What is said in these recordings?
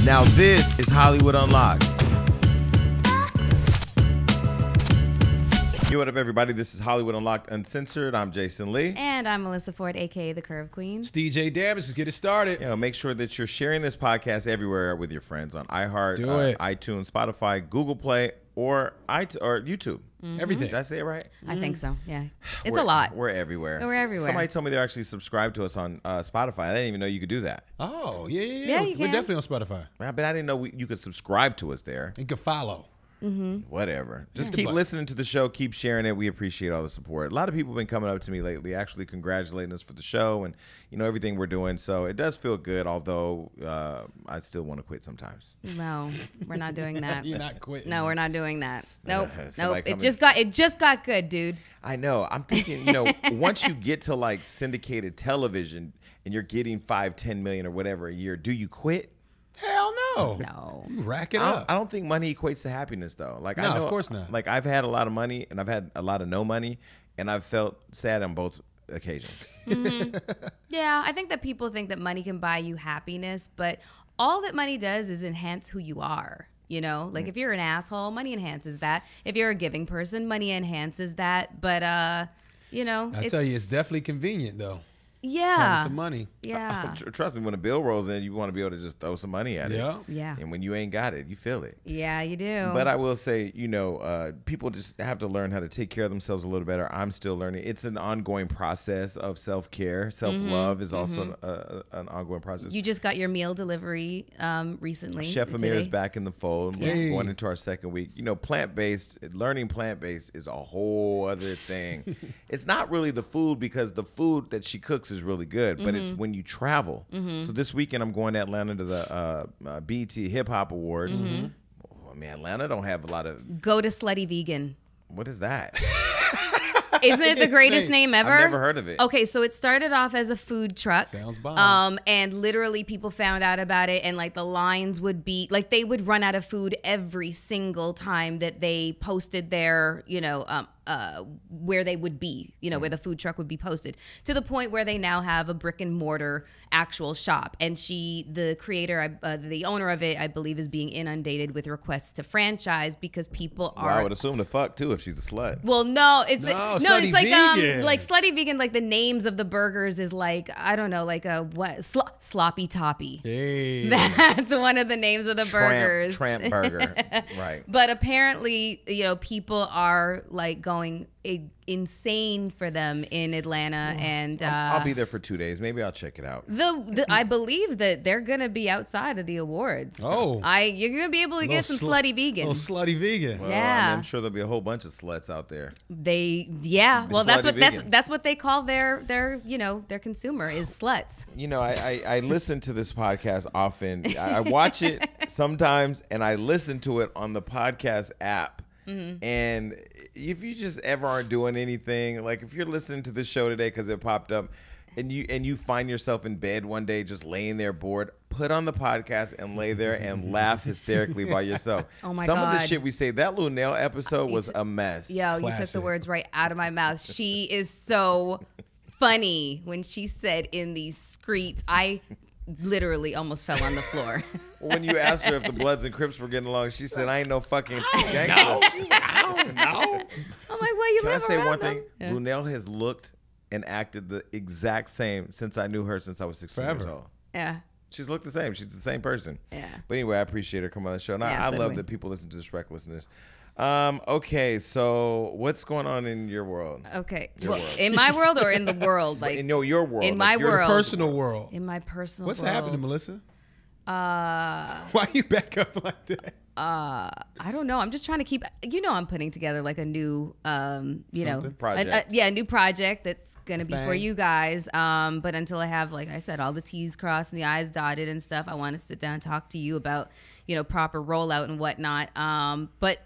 Now this is Hollywood Unlocked. Yo, what up, everybody? This is Hollywood Unlocked Uncensored. I'm Jason Lee. And I'm Melissa Ford, a.k.a. The Curve Queen. It's DJ Damage. Let's get it started. Make sure that you're sharing this podcast everywhere with your friends on iHeart, iTunes, Spotify, Google Play, or YouTube. Everything. Did I say it right? I think so, yeah. It's a lot. We're everywhere. We're everywhere. Somebody told me they're actually subscribed to us on Spotify. I didn't even know you could do that. Oh, yeah. Yeah, you We're can. definitely on Spotify. But I didn't know you could subscribe to us there. You can follow. Whatever. Just Yeah. keep listening to the show. Keep sharing it. We appreciate all the support. A lot of people have been coming up to me lately, actually congratulating us for the show and everything we're doing. So it does feel good, although I still want to quit sometimes. No, we're not doing that. You're not quitting. No, we're not doing that. Nope. Somebody Nope. It just got good, dude. I know. I'm thinking, once you get to like syndicated television and you're getting 5-10 million or whatever a year, do you quit? Hell no. No. You rack it up. I don't think money equates to happiness, though. Like, No, I know, of course not. Like, I've had a lot of money and I've had a lot of no money, and I've felt sad on both occasions. Yeah, I think that people think that money can buy you happiness, but all that money does is enhance who you are. Like if you're an asshole, money enhances that. If you're a giving person, money enhances that. But, I tell you, it's definitely convenient, though. Yeah. Having some money. Yeah. Trust me, when a bill rolls in, you want to be able to just throw some money at it. Yeah. And when you ain't got it, you feel it. Yeah, you do. But I will say, people just have to learn how to take care of themselves a little better. I'm still learning. It's an ongoing process of self-care. Self-love is also an ongoing process. You just got your meal delivery recently. Chef Amir is back in the fold. Yeah. We're going into our second week. Learning plant-based is a whole other thing. It's not really the food, because the food that she cooks is really good, but it's when you travel. So this weekend I'm going to Atlanta to the BET Hip Hop Awards. Oh, man, Atlanta don't have a lot of... Go to Slutty Vegan. What is that? Isn't it the greatest name ever? I've never heard of it. Okay, so it started off as a food truck. Sounds bomb. And literally people found out about it, and like the lines would be like they would run out of food every single time that they posted their, where they would be, where the food truck would be posted, to the point where they now have a brick and mortar actual shop. And the creator, the owner of it, I believe, is being inundated with requests to franchise because people are. Well, I would assume to fuck too if she's a slut. Well, no, it's Slutty it's like Vegan. like Slutty Vegan. Like the names of the burgers is like, I don't know, like a what sloppy toppy. Hey. That's one of the names of the burgers. Tramp burger, right? But apparently, people are like going insane for them in Atlanta, and I'll be there for 2 days. Maybe I'll check it out. I believe that they're gonna be outside of the awards. Oh, you're gonna be able to get some Slutty Vegan. Little Slutty Vegan. Well, Yeah. I'm sure there'll be a whole bunch of sluts out there. Well, that's Slutty vegans. that's what they call their consumer is sluts. I listen to this podcast often. I watch it sometimes, and I listen to it on the podcast app. And if you just ever aren't doing anything, like if you're listening to this show today because it popped up, and you find yourself in bed one day just laying there bored, put on the podcast and lay there and laugh hysterically by yourself. Oh my Some of the God. shit we say, that Lunel episode was a mess. Yo, you took the Classic. words right out of my mouth. She is so funny when she said "in these streets." I literally almost fell on the floor. When you asked her if the Bloods and Crips were getting along, she said, "I ain't no fucking gangster." She's like, I don't know. I'm like, well, you Can I live say around one them. thing? Yeah. Lunel has looked and acted the exact same since I knew her since I was 16 years Forever. old. Yeah. She's looked the same. She's the same person. Yeah. But anyway, I appreciate her coming on the show. And Yeah, I love absolutely. that people listen to this recklessness. Okay, so what's going on in your world? Okay. Your Well, world. in my world or in the world? Like In your world. in like my your world. Personal world. in my personal What's world. happening, Melissa? Uh, Why you back up like that? I don't know. I'm just trying to keep. I'm putting together like a new, Project. a new project that's gonna be for Bang. you guys. But until I have, like I said, all the T's crossed and the I's dotted and stuff, I want to sit down and talk to you about, proper rollout and whatnot. But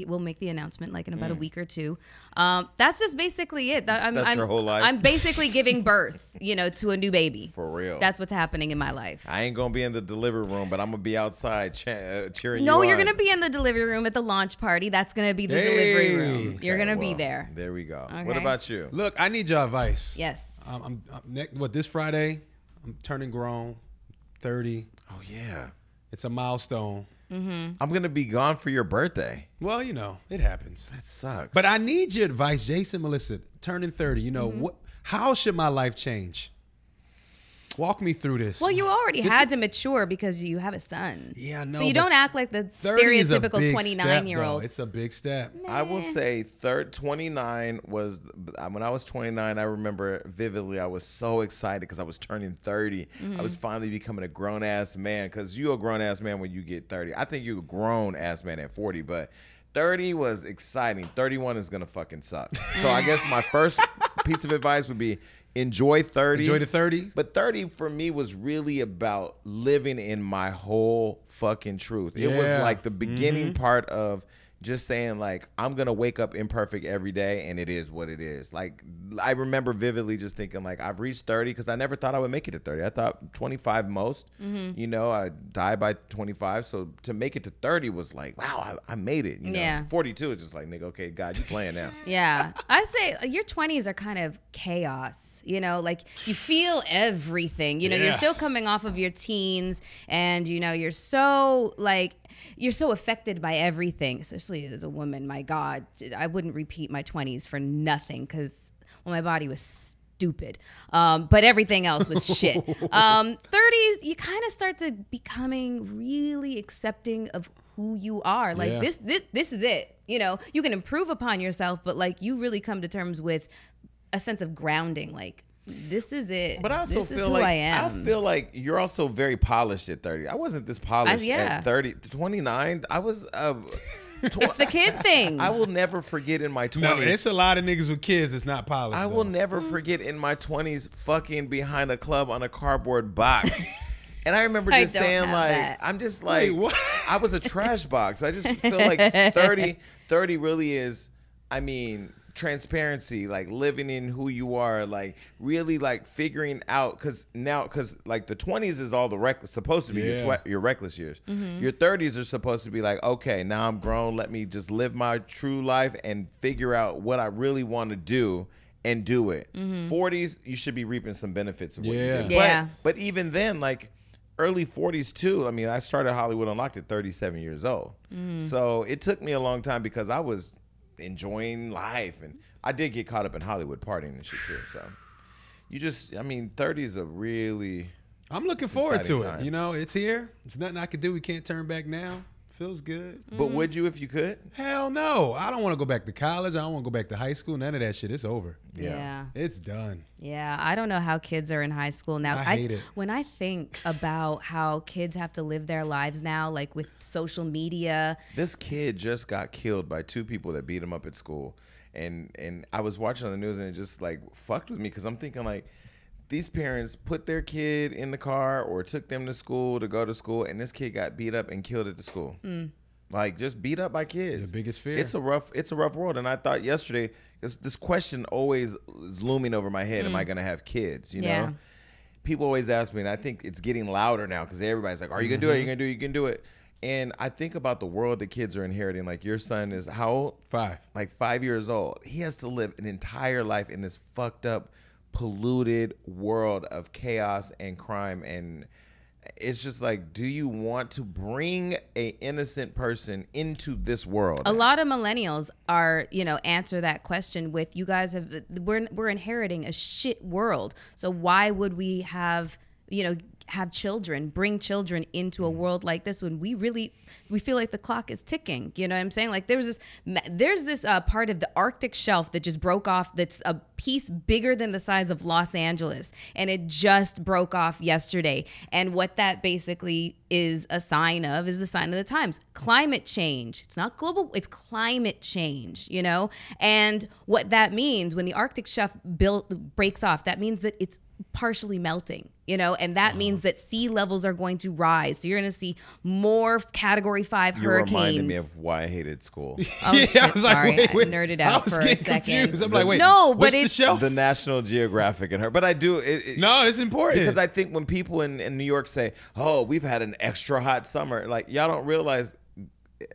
we'll make the announcement like in about a week or two. That's just basically it. That's your whole life? I'm basically giving birth, to a new baby. For real. That's what's happening in my life. I ain't going to be in the delivery room, but I'm going to be outside cheering you on. No, you're going to be in the delivery room at the launch party. That's going to be the delivery room. You're going to be there. There we go. Okay. What about you? Look, I need your advice. Yes. This Friday, I'm turning grown, 30. Oh, yeah. It's a milestone. I'm going to be gone for your birthday. Well, you know, it happens. That sucks. But I need your advice, Jason, Melissa, turning 30. You know, how should my life change? Walk me through this. Well, you already had to mature because you have a son. Yeah, I know. So you don't act like the 30 is a stereotypical big 29-year-old. step, it's a big step. I will say 29 was, when I was 29, I remember vividly, I was so excited because I was turning 30. I was finally becoming a grown-ass man, because you're a grown-ass man when you get 30. I think you're a grown-ass man at 40, but 30 was exciting. 31 is going to fucking suck. So I guess my first piece of advice would be, enjoy 30. Enjoy the 30s. But 30 for me was really about living in my whole fucking truth. It was like the beginning part of just saying, like, I'm going to wake up imperfect every day, and it is what it is. Like, I remember vividly just thinking, like, I've reached 30 because I never thought I would make it to 30. I thought 25 most. You know, I died by 25. So to make it to 30 was like, wow, I made it. You know? 42 is just like, nigga, okay, God, you playing now. Yeah. I'd say your 20s are kind of chaos, you know, like you feel everything, you know, you're still coming off of your teens, and, you know, you're so affected by everything, especially as a woman. My God, I wouldn't repeat my 20s for nothing, because, well, my body was stupid, but everything else was shit. 30s, you kind of start to becoming really accepting of who you are. Like this is it. You know, you can improve upon yourself, but like you really come to terms with a sense of grounding. Like, this is it. But I also this feel is who like I am. I feel like you're also very polished at 30. I wasn't this polished at 30. 29, I was it's the kid thing. I will never forget in my 20s. No, it's a lot of niggas with kids that's not polished. I will never forget in my 20s fucking behind a club on a cardboard box. And I remember just saying, like, that. I'm just like, wait, what? I was a trash box. I just feel like 30 really is, I mean, transparency, like living in who you are, like really like figuring out, because like the 20s is all the reckless, supposed to be your reckless years. Your 30s are supposed to be like, okay, now I'm grown, let me just live my true life and figure out what I really want to do and do it. 40s, you should be reaping some benefits of what you did. But even then, like early 40s too. I mean, I started Hollywood Unlocked at 37 years old. So it took me a long time because I was enjoying life, and I did get caught up in Hollywood partying and shit too. So you just, I mean, 30s a really, I'm looking forward to time. it. You know, it's here. There's nothing I could do. We can't turn back now. Feels good. But would you if you could? Hell no. I don't want to go back to college. I don't want to go back to high school. None of that shit. It's over. Yeah. It's done. Yeah. I don't know how kids are in high school now. I hate it. When I think about how kids have to live their lives now, like with social media. This kid just got killed by two people that beat him up at school. And I was watching on the news, and it just like fucked with me, because I'm thinking, like, these parents put their kid in the car or took them to school to go to school, and this kid got beat up and killed at the school. Like, just beat up by kids. The biggest fear. It's a rough world. And I thought yesterday, this question always is looming over my head. Am I going to have kids? You know? People always ask me, and I think it's getting louder now, because everybody's like, are you going to do it? Are you going to do it? You can do it. And I think about the world that kids are inheriting. Like, your son is how old? 5. Like 5 years old. He has to live an entire life in this fucked up, polluted world of chaos and crime. And it's just like, do you want to bring a innocent person into this world? A lot of millennials are, you know, answer that question with, you guys we're inheriting a shit world. So why would we have, you know, have children, bring children into a world like this when we feel like the clock is ticking? You know what I'm saying? Like, there's this part of the Arctic shelf that just broke off, that's a piece bigger than the size of Los Angeles, and it just broke off yesterday. And what that basically is a sign of is the sign of the times. Climate change. It's not global, it's climate change, you know? And what that means when the Arctic shelf breaks off, that means that it's partially melting, you know, and that means that sea levels are going to rise. So you're going to see more Category 5 hurricanes. You're reminding me of why I hated school. Oh, shit, I was sorry. like, wait, I nerded out for a second. Confused. I'm like, wait, no, but what's it's the shelf? The National Geographic and her. But I do. No, it's important. Because I think when people in New York say, oh, we've had an extra hot summer, like, y'all don't realize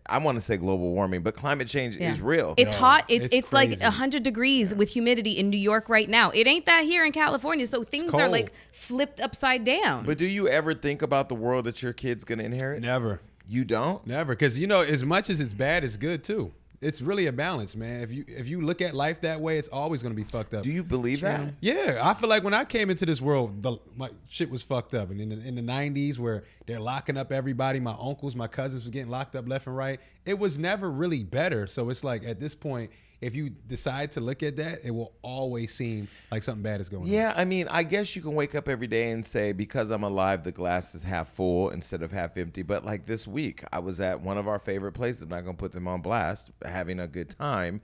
I want to say global warming, but climate change is real. It's hot. It's like crazy. 100 degrees with humidity in New York right now. It ain't that here in California. So things are like flipped upside down. But do you ever think about the world that your kid's going to inherit? Never. You don't? Never. Because, you know, as much as it's bad, it's good, too. It's really a balance, man. If you look at life that way, it's always going to be fucked up. Do you believe that? Yeah, I feel like when I came into this world, my shit was fucked up. And in the 90s, where they're locking up everybody, my uncles, my cousins was getting locked up left and right. It was never really better. So it's like at this point, if you decide to look at that, it will always seem like something bad is going on. Yeah, I mean, I guess you can wake up every day and say, because I'm alive, the glass is half full instead of half empty. But like this week, I was at one of our favorite places. I'm not going to put them on blast, having a good time.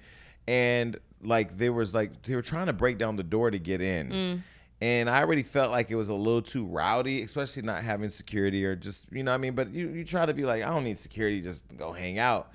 And like they were trying to break down the door to get in. And I already felt like it was a little too rowdy, especially not having security or just, you know what I mean? But you try to be like, I don't need security, just go hang out.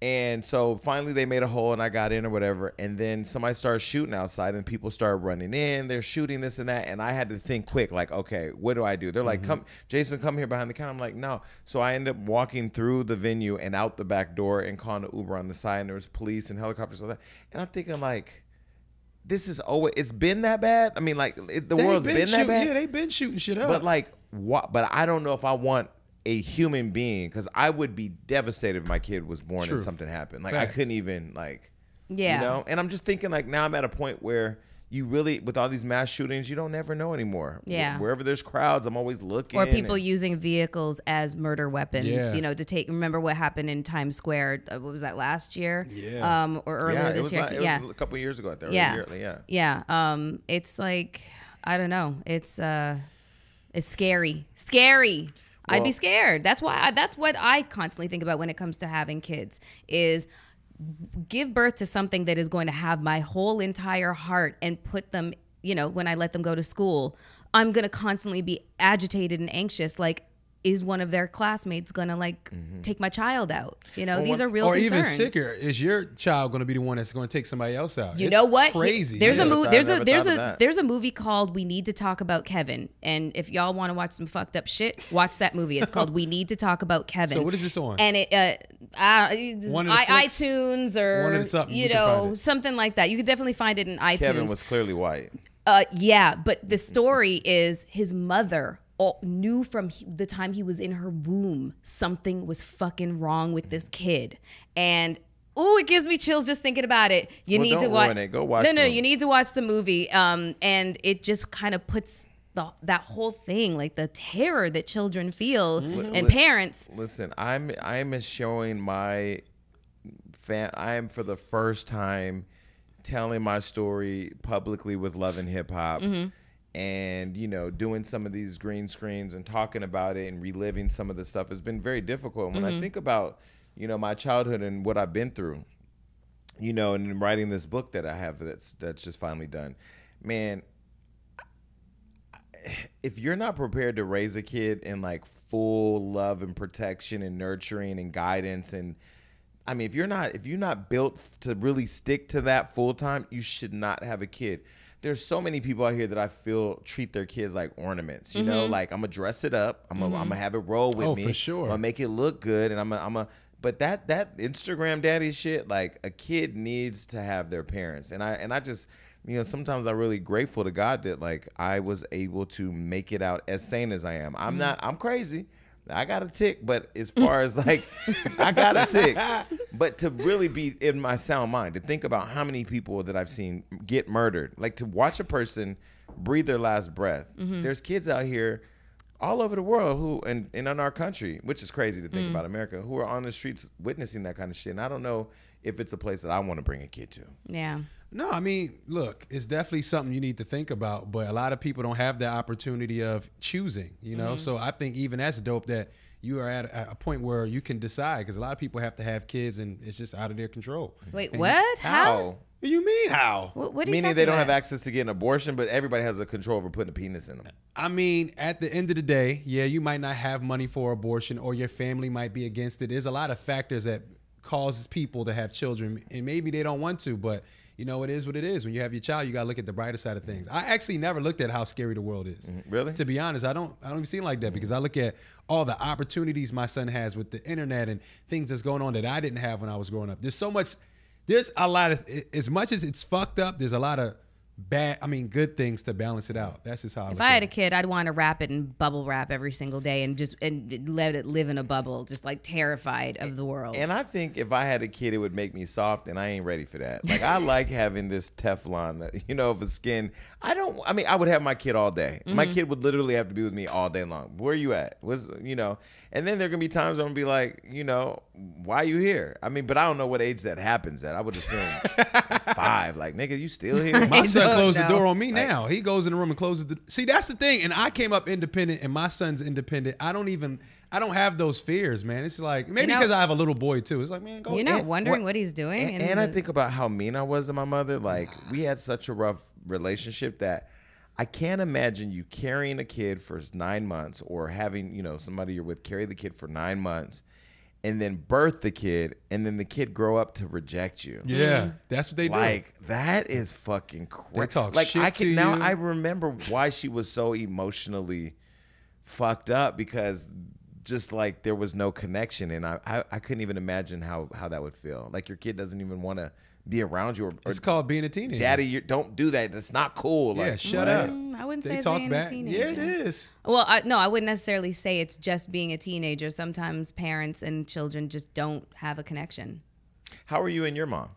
And so finally they made a hole and I got in or whatever. And then somebody started shooting outside and people started running in. They're shooting this and that. And I had to think quick, like, okay, what do I do? They're like, come, Jason, come here behind the counter. I'm like, no. So I ended up walking through the venue and out the back door and calling an Uber on the side. And there was police and helicopters and all that. And I'm thinking like, this is always, it's been that bad? I mean, like the world's been that bad? Yeah, they've been shooting shit up. But like, what? But I don't know if I want a human being, because I would be devastated if my kid was born and something happened. Like, Facts. I couldn't even, like, Yeah. you know? And I'm just thinking, like, now I'm at a point where you really, with all these mass shootings, you don't never know anymore. Yeah. Wherever there's crowds, I'm always looking. Or people using vehicles as murder weapons, Yeah. you know, to take. Remember what happened in Times Square? What was that, last year? Yeah. Or earlier this year? It was a couple of years ago. Yeah. It's like, I don't know. It's scary. I'd be scared. That's what I constantly think about when it comes to having kids is give birth to something that is going to have my whole entire heart and put them, you know, when I let them go to school, I'm going to constantly be agitated and anxious. Like, is one of their classmates going to like take my child out? You know, these are real concerns. Or even sicker, is your child going to be the one that's going to take somebody else out? You know what? Crazy. There's a movie. that. There's a movie called We Need to Talk About Kevin. And if y'all want to watch some fucked up shit, watch that movie. It's called We Need to Talk About Kevin. So what is this on? And it iTunes or you know, something like that. You could definitely find it in iTunes. Kevin was clearly white. Yeah, but the story is his mother knew from the time he was in her womb something was fucking wrong with this kid. And ooh, it gives me chills just thinking about it. You need to watch it. Go watch No, you need to watch the movie. And it just kind of puts that whole thing, like the terror that children feel and parents. Listen, I'm showing my I am for the first time telling my story publicly with Love and Hip Hop. And, you know, doing some of these green screens and talking about it and reliving some of the stuff has been very difficult. And when I think about, you know, my childhood and what I've been through, you know, and in writing this book that I have that's just finally done, man, if you're not prepared to raise a kid in like full love and protection and nurturing and guidance, and I mean, if you're not built to really stick to that full time, you should not have a kid. There's so many people out here that I feel treat their kids like ornaments, you know, like I'm gonna dress it up. I'm gonna have it roll with me. For sure. I'm gonna make it look good. And but that Instagram daddy shit, like a kid needs to have their parents. And I just, you know, sometimes I'm really grateful to God that like I was able to make it out as sane as I am. I'm crazy. I got a tick, but as far as like, I got a tick. But to really be in my sound mind, to think about how many people that I've seen get murdered, like to watch a person breathe their last breath. There's kids out here all over the world who, and in our country, which is crazy to think about America, who are on the streets witnessing that kind of shit. And I don't know if it's a place that I want to bring a kid to. Yeah. No, I mean, look, it's definitely something you need to think about, but a lot of people don't have the opportunity of choosing, you know? So I think even that's dope that you are at a point where you can decide, because a lot of people have to have kids and it's just out of their control. Wait, what? How? What do you mean, how? What are you Meaning talking they don't about? have access to get an abortion, but everybody has a control over putting a penis in them. I mean, at the end of the day, yeah, you might not have money for abortion or your family might be against it. There's a lot of factors that causes people to have children, and maybe they don't want to, but you know, it is what it is. When you have your child, you got to look at the brighter side of things. I actually never looked at how scary the world is. Really? To be honest, I don't even see it like that because I look at all the opportunities my son has with the internet and things that's going on that I didn't have when I was growing up. There's a lot of, as much as it's fucked up, there's a lot of good things to balance it out. That's just how If I had a kid, I'd want to wrap it in bubble wrap every single day and let it live in a bubble, just like terrified of the world. And I think if I had a kid, it would make me soft, and I ain't ready for that. Like, I like having this Teflon, you know, of a skin. I would have my kid all day. My kid would literally have to be with me all day long. Where you at? And then there are going to be times I'm going to be like, you know, why are you here? I mean, but I don't know what age that happens at. I would assume like 5. Like, nigga, you still here? My son closed the door on me now. He goes in the room and closes the. See, that's the thing. And I came up independent, and my son's independent. I don't have those fears, man. It's like maybe because I have a little boy too. It's like, man, go. You're not wondering what he's doing. And I think about how mean I was to my mother. Like, we had such a rough relationship that I can't imagine you carrying a kid for 9 months, or having, you know, somebody you're with carry the kid for 9 months, and then birth the kid, and then the kid grow up to reject you. Yeah, that's what they do. Like, that is fucking crazy. They talk like, shit to you. Now I remember why she was so emotionally fucked up, because just like there was no connection, and I couldn't even imagine how that would feel. Like, your kid doesn't even want to be around you. Or it's called being a teenager. Daddy, don't do that. That's not cool. Yeah, like, shut up. I wouldn't They say it's talk being back. a teenager. Yeah, it is. Well, no, I wouldn't necessarily say it's just being a teenager. Sometimes parents and children just don't have a connection. How are you and your mom?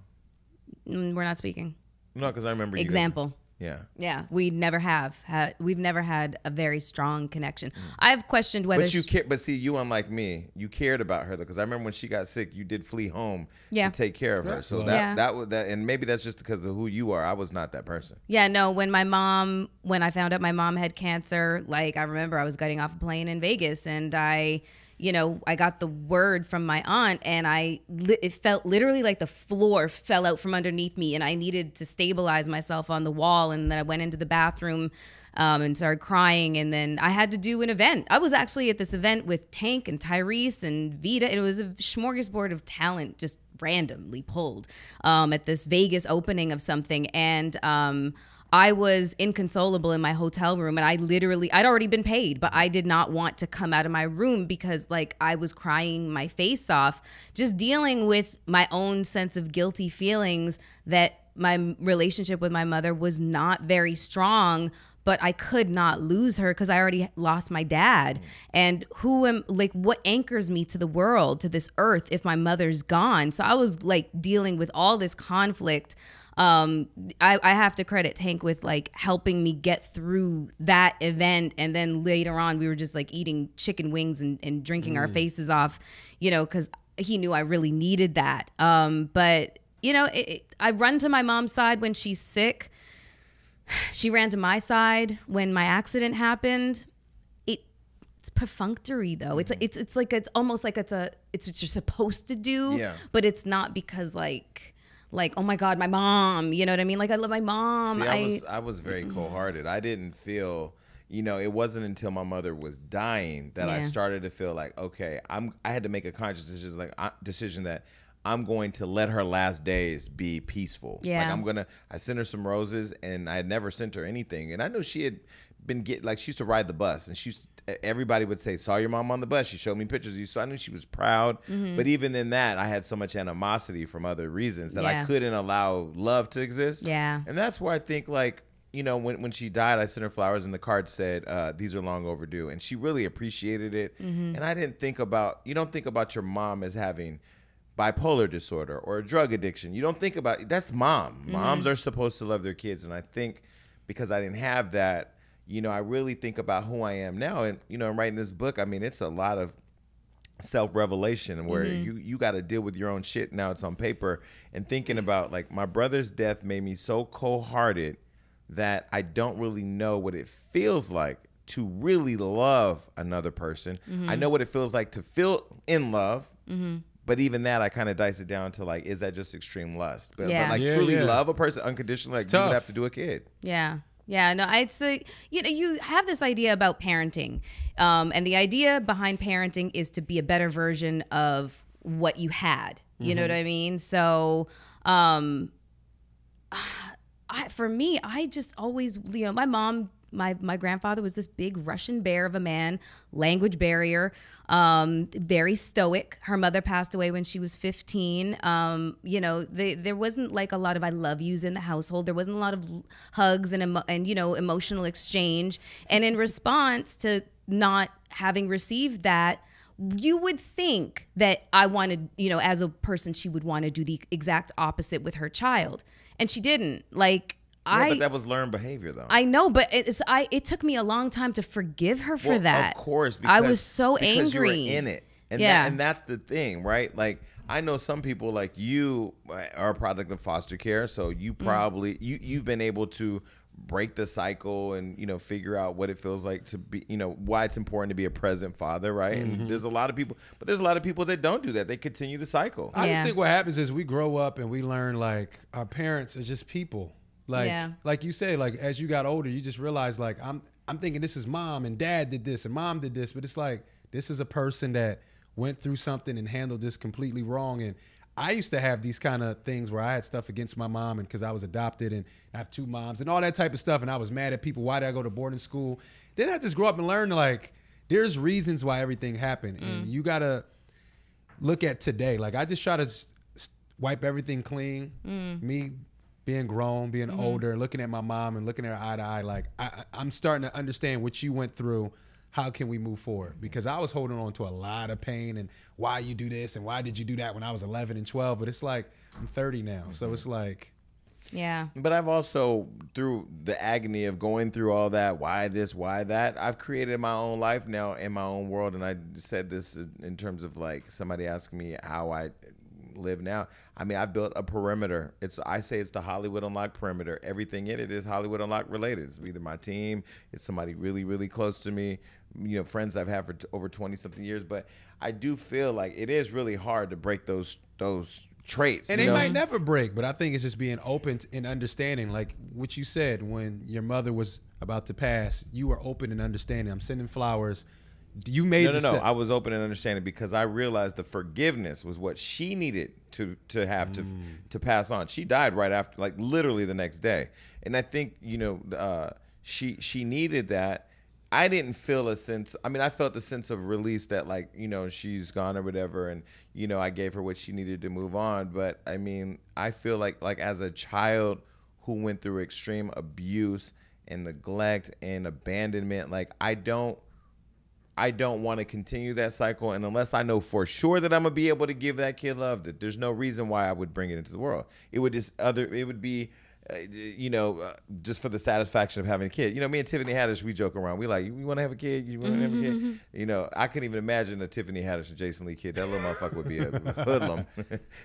We're not speaking. No, because I remember you guys- Example. Yeah. Yeah, we've never had a very strong connection. I've questioned whether. But see, you, unlike me, you cared about her though, because I remember when she got sick, you did flee home to take care of her. So that and maybe that's just because of who you are. I was not that person. Yeah, no. When I found out my mom had cancer, like, I remember I was getting off a plane in Vegas, and I got the word from my aunt, and it felt literally like the floor fell out from underneath me, and I needed to stabilize myself on the wall. And then I went into the bathroom and started crying, and then I had to do an event. I was actually at this event with Tank and Tyrese and Vita, and it was a smorgasbord of talent just randomly pulled at this Vegas opening of something. And I was inconsolable in my hotel room, and I'd already been paid, but I did not want to come out of my room because, like, I was crying my face off, just dealing with my own sense of guilty feelings that my relationship with my mother was not very strong, but I could not lose her because I already lost my dad. And what anchors me to the world, to this earth, if my mother's gone? So I was like dealing with all this conflict. I have to credit Tank with like helping me get through that event. And then later on, we were just like eating chicken wings and drinking our faces off, because he knew I really needed that. But I run to my mom's side when she's sick. She ran to my side when my accident happened. It's perfunctory though. It's almost like it's what you're supposed to do, but it's not, because like, oh my God, my mom, you know what I mean? Like, I love my mom. See, I was very cold-hearted. I didn't feel, it wasn't until my mother was dying that I started to feel like, okay, I had to make a conscious decision that I'm going to let her last days be peaceful. Yeah. Like, I sent her some roses, and I had never sent her anything. And I know she had been she used to ride the bus, and everybody would say, saw your mom on the bus. She showed me pictures of you. So I knew she was proud. Mm-hmm. But even in that, I had so much animosity from other reasons that I couldn't allow love to exist. Yeah. And that's where I think, like, when she died, I sent her flowers, and the card said, these are long overdue. And she really appreciated it. Mm-hmm. And I didn't think you don't think about your mom as having bipolar disorder or a drug addiction. You don't think about, that's mom. Mm-hmm. Moms are supposed to love their kids. And I think because I didn't have that, I really think about who I am now. And, writing this book, I mean, it's a lot of self-revelation where you got to deal with your own shit. Now it's on paper, and thinking about, like, my brother's death made me so cold-hearted that I don't really know what it feels like to really love another person. Mm-hmm. I know what it feels like to feel in love. Mm-hmm. But even that, I kind of dice it down to, like, is that just extreme lust? But truly love a person unconditionally, like, you would have to do a kid. Yeah. Yeah. No, I'd say, you have this idea about parenting. And the idea behind parenting is to be a better version of what you had. You know what I mean? So for me, I just always, my mom, my grandfather was this big Russian bear of a man, language barrier, very stoic. Her mother passed away when she was 15. There wasn't like a lot of I love yous in the household. There wasn't a lot of hugs and emotional exchange. And in response to not having received that, you would think that I wanted, as a person, she would want to do the exact opposite with her child. And she didn't. But that was learned behavior, though. I know, but it took me a long time to forgive her for that. Of course, I was so angry. Because you were in it, and that's the thing, right? Like, I know some people like you are a product of foster care, so you probably you've been able to break the cycle and figure out what it feels like to be, why it's important to be a present father, right? And there's a lot of people that don't do that. They continue the cycle. I just think what happens is we grow up and we learn like our parents are just people. Like you say, like as you got older, you just realize like I'm thinking this is mom and dad did this and mom did this, but it's like this is a person that went through something and handled this completely wrong. And I used to have these kind of things where I had stuff against my mom and because I was adopted and I have two moms and all that type of stuff. And I was mad at people. Why did I go to boarding school? Then I just grow up and learn like there's reasons why everything happened. And you got to look at today. Like I just try to wipe everything clean. Me being grown, being older, looking at my mom and looking at her eye to eye, like I'm starting to understand what you went through. How can we move forward? Because I was holding on to a lot of pain and why you do this and why did you do that when I was 11 and 12? But it's like I'm 30 now, so it's like. Yeah. But I've also, through the agony of going through all that, why this, why that, I've created my own life now in my own world. And I said this in terms of like somebody asking me how I live now. I mean, I built a perimeter. I say it's the Hollywood Unlocked perimeter. Everything in it is Hollywood Unlocked related. It's either my team, it's somebody really, really close to me, friends I've had for over 20 something years. But I do feel like it is really hard to break those traits. And they might never break, but I think it's just being open and understanding. Like what you said, when your mother was about to pass, you were open and understanding. I'm sending flowers. You made no. I was open and understanding because I realized the forgiveness was what she needed to have to pass on. She died right after, like literally the next day, and I think she needed that. I didn't feel a sense. I mean, I felt a sense of release that like she's gone or whatever, and I gave her what she needed to move on. But I mean, I feel like as a child who went through extreme abuse and neglect and abandonment, like I don't want to continue that cycle. And unless I know for sure that I'm going to be able to give that kid love, that there's no reason why I would bring it into the world. It would be, just for the satisfaction of having a kid. Me and Tiffany Haddish, we joke around. We like, you want to have a kid? You want to have a kid? I couldn't even imagine a Tiffany Haddish and Jason Lee kid. That little motherfucker would be a hoodlum.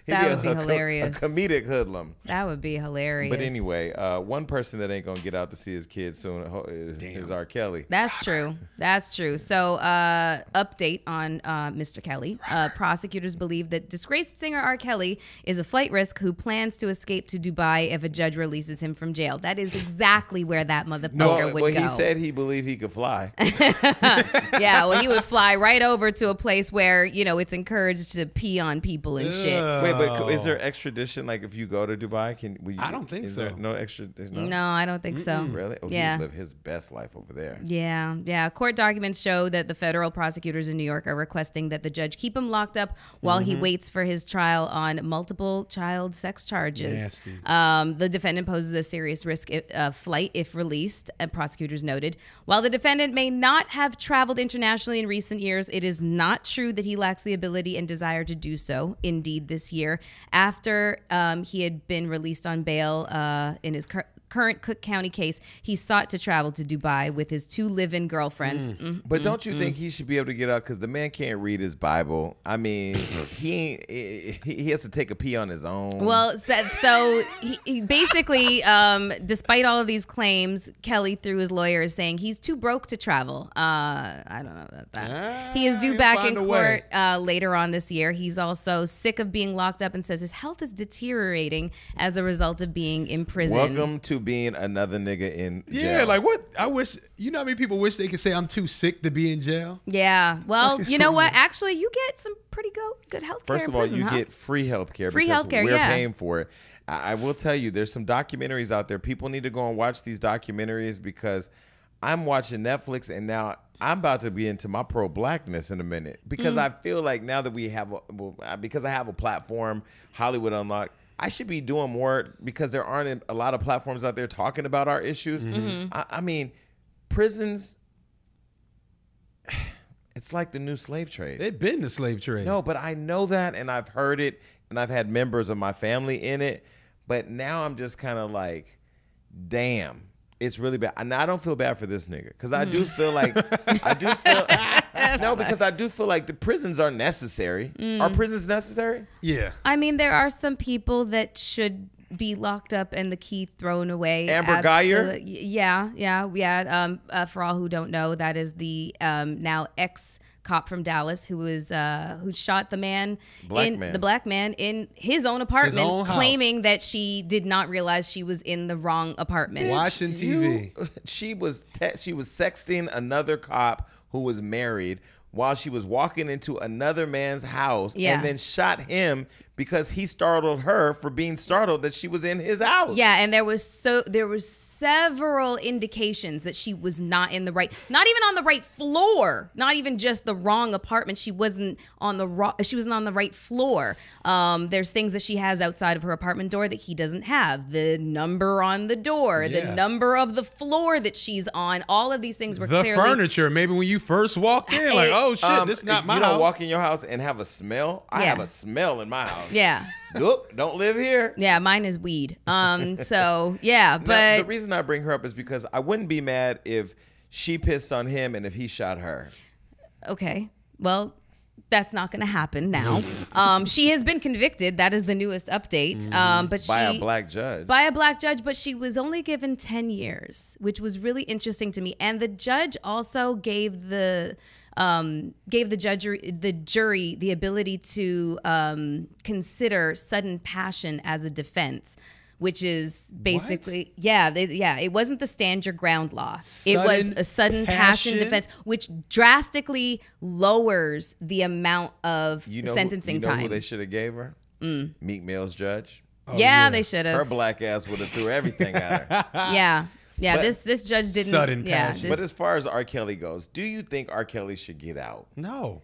That would be hilarious. A comedic hoodlum. That would be hilarious. But anyway, one person that ain't going to get out to see his kid soon is R. Kelly. That's true. That's true. So update on Mr. Kelly. Prosecutors believe that disgraced singer R. Kelly is a flight risk who plans to escape to Dubai if a judge releases him from jail. That is exactly where that motherfucker would go. He said he believed he could fly. Yeah, well, he would fly right over to a place where, it's encouraged to pee on people and shit. Wait, but is there extradition? Like if you go to Dubai, I don't think so. There no extradition? No, I don't think so. Really? Oh, yeah. He would live his best life over there. Yeah. Court documents show that the federal prosecutors in New York are requesting that the judge keep him locked up while he waits for his trial on multiple child sex charges. Nasty. The defendant poses a serious risk of flight if released, prosecutors noted. While the defendant may not have traveled internationally in recent years, it is not true that he lacks the ability and desire to do so. Indeed, this year, after he had been released on bail in his current Cook County case, he sought to travel to Dubai with his two live-in girlfriends. But don't you think he should be able to get out? Because the man can't read his Bible. I mean, he has to take a pee on his own. Well, so he basically, despite all of these claims, Kelly, through his lawyer, is saying he's too broke to travel. I don't know about that. He is due back in court later on this year. He's also sick of being locked up and says his health is deteriorating as a result of being in prison. Welcome to being another nigga in jail. Yeah, like what? I wish, how many people wish they could say I'm too sick to be in jail? Yeah. Well, you know what? Actually, you get some pretty good health care. First of all, you get free health care. Free health care, we're paying for it. I will tell you, there's some documentaries out there. People need to go and watch these documentaries because I'm watching Netflix and now I'm about to be into my pro-blackness in a minute because I feel like now that we have, because I have a platform, Hollywood Unlocked, I should be doing more because there aren't a lot of platforms out there talking about our issues. I mean, prisons, it's like the new slave trade. They've been the slave trade. No, but I know that and I've heard it and I've had members of my family in it. But now I'm just kind of like, damn, it's really bad. And I don't feel bad for this nigga because I do feel like, because I do feel like the prisons are necessary. Are prisons necessary? Yeah. I mean, there are some people that should be locked up and the key thrown away. Amber Geyer? Yeah. For all who don't know, that is the now ex-cop from Dallas who shot the the black man in his own apartment, claiming that she did not realize she was in the wrong apartment. Watching TV. She was sexting another cop who was married while she was walking into another man's house and then shot him because he startled her for being startled that she was in his house. Yeah, and there was several indications that she was not in the right, not even on the right floor, not even just the wrong apartment. She wasn't on the right floor. There's things that she has outside of her apartment door that he doesn't have. The number on the door, the number of the floor that she's on. All of these things were clearly furniture. Maybe when you first walked in, like, oh shit, this is not my house. You don't walk in your house and have a smell. I have a smell in my house. Yeah. Nope, don't live here. Yeah, mine is weed. So yeah, but now, the reason I bring her up is because I wouldn't be mad if she pissed on him and if he shot her. Okay, well, that's not going to happen now. She has been convicted. That is the newest update. But by a black judge. By a black judge, but she was only given 10 years, which was really interesting to me. And the judge also gave the jury the ability to consider sudden passion as a defense, which is basically it wasn't the stand your ground law. It was a sudden passion defense, which drastically lowers the amount of sentencing time. You know who they should have gave her? Meek Mill's judge. Oh, yeah, they should have. Her black ass would have threw everything at her. Yeah, but this judge didn't. Sudden passion. But as far as R. Kelly goes, do you think R. Kelly should get out? No.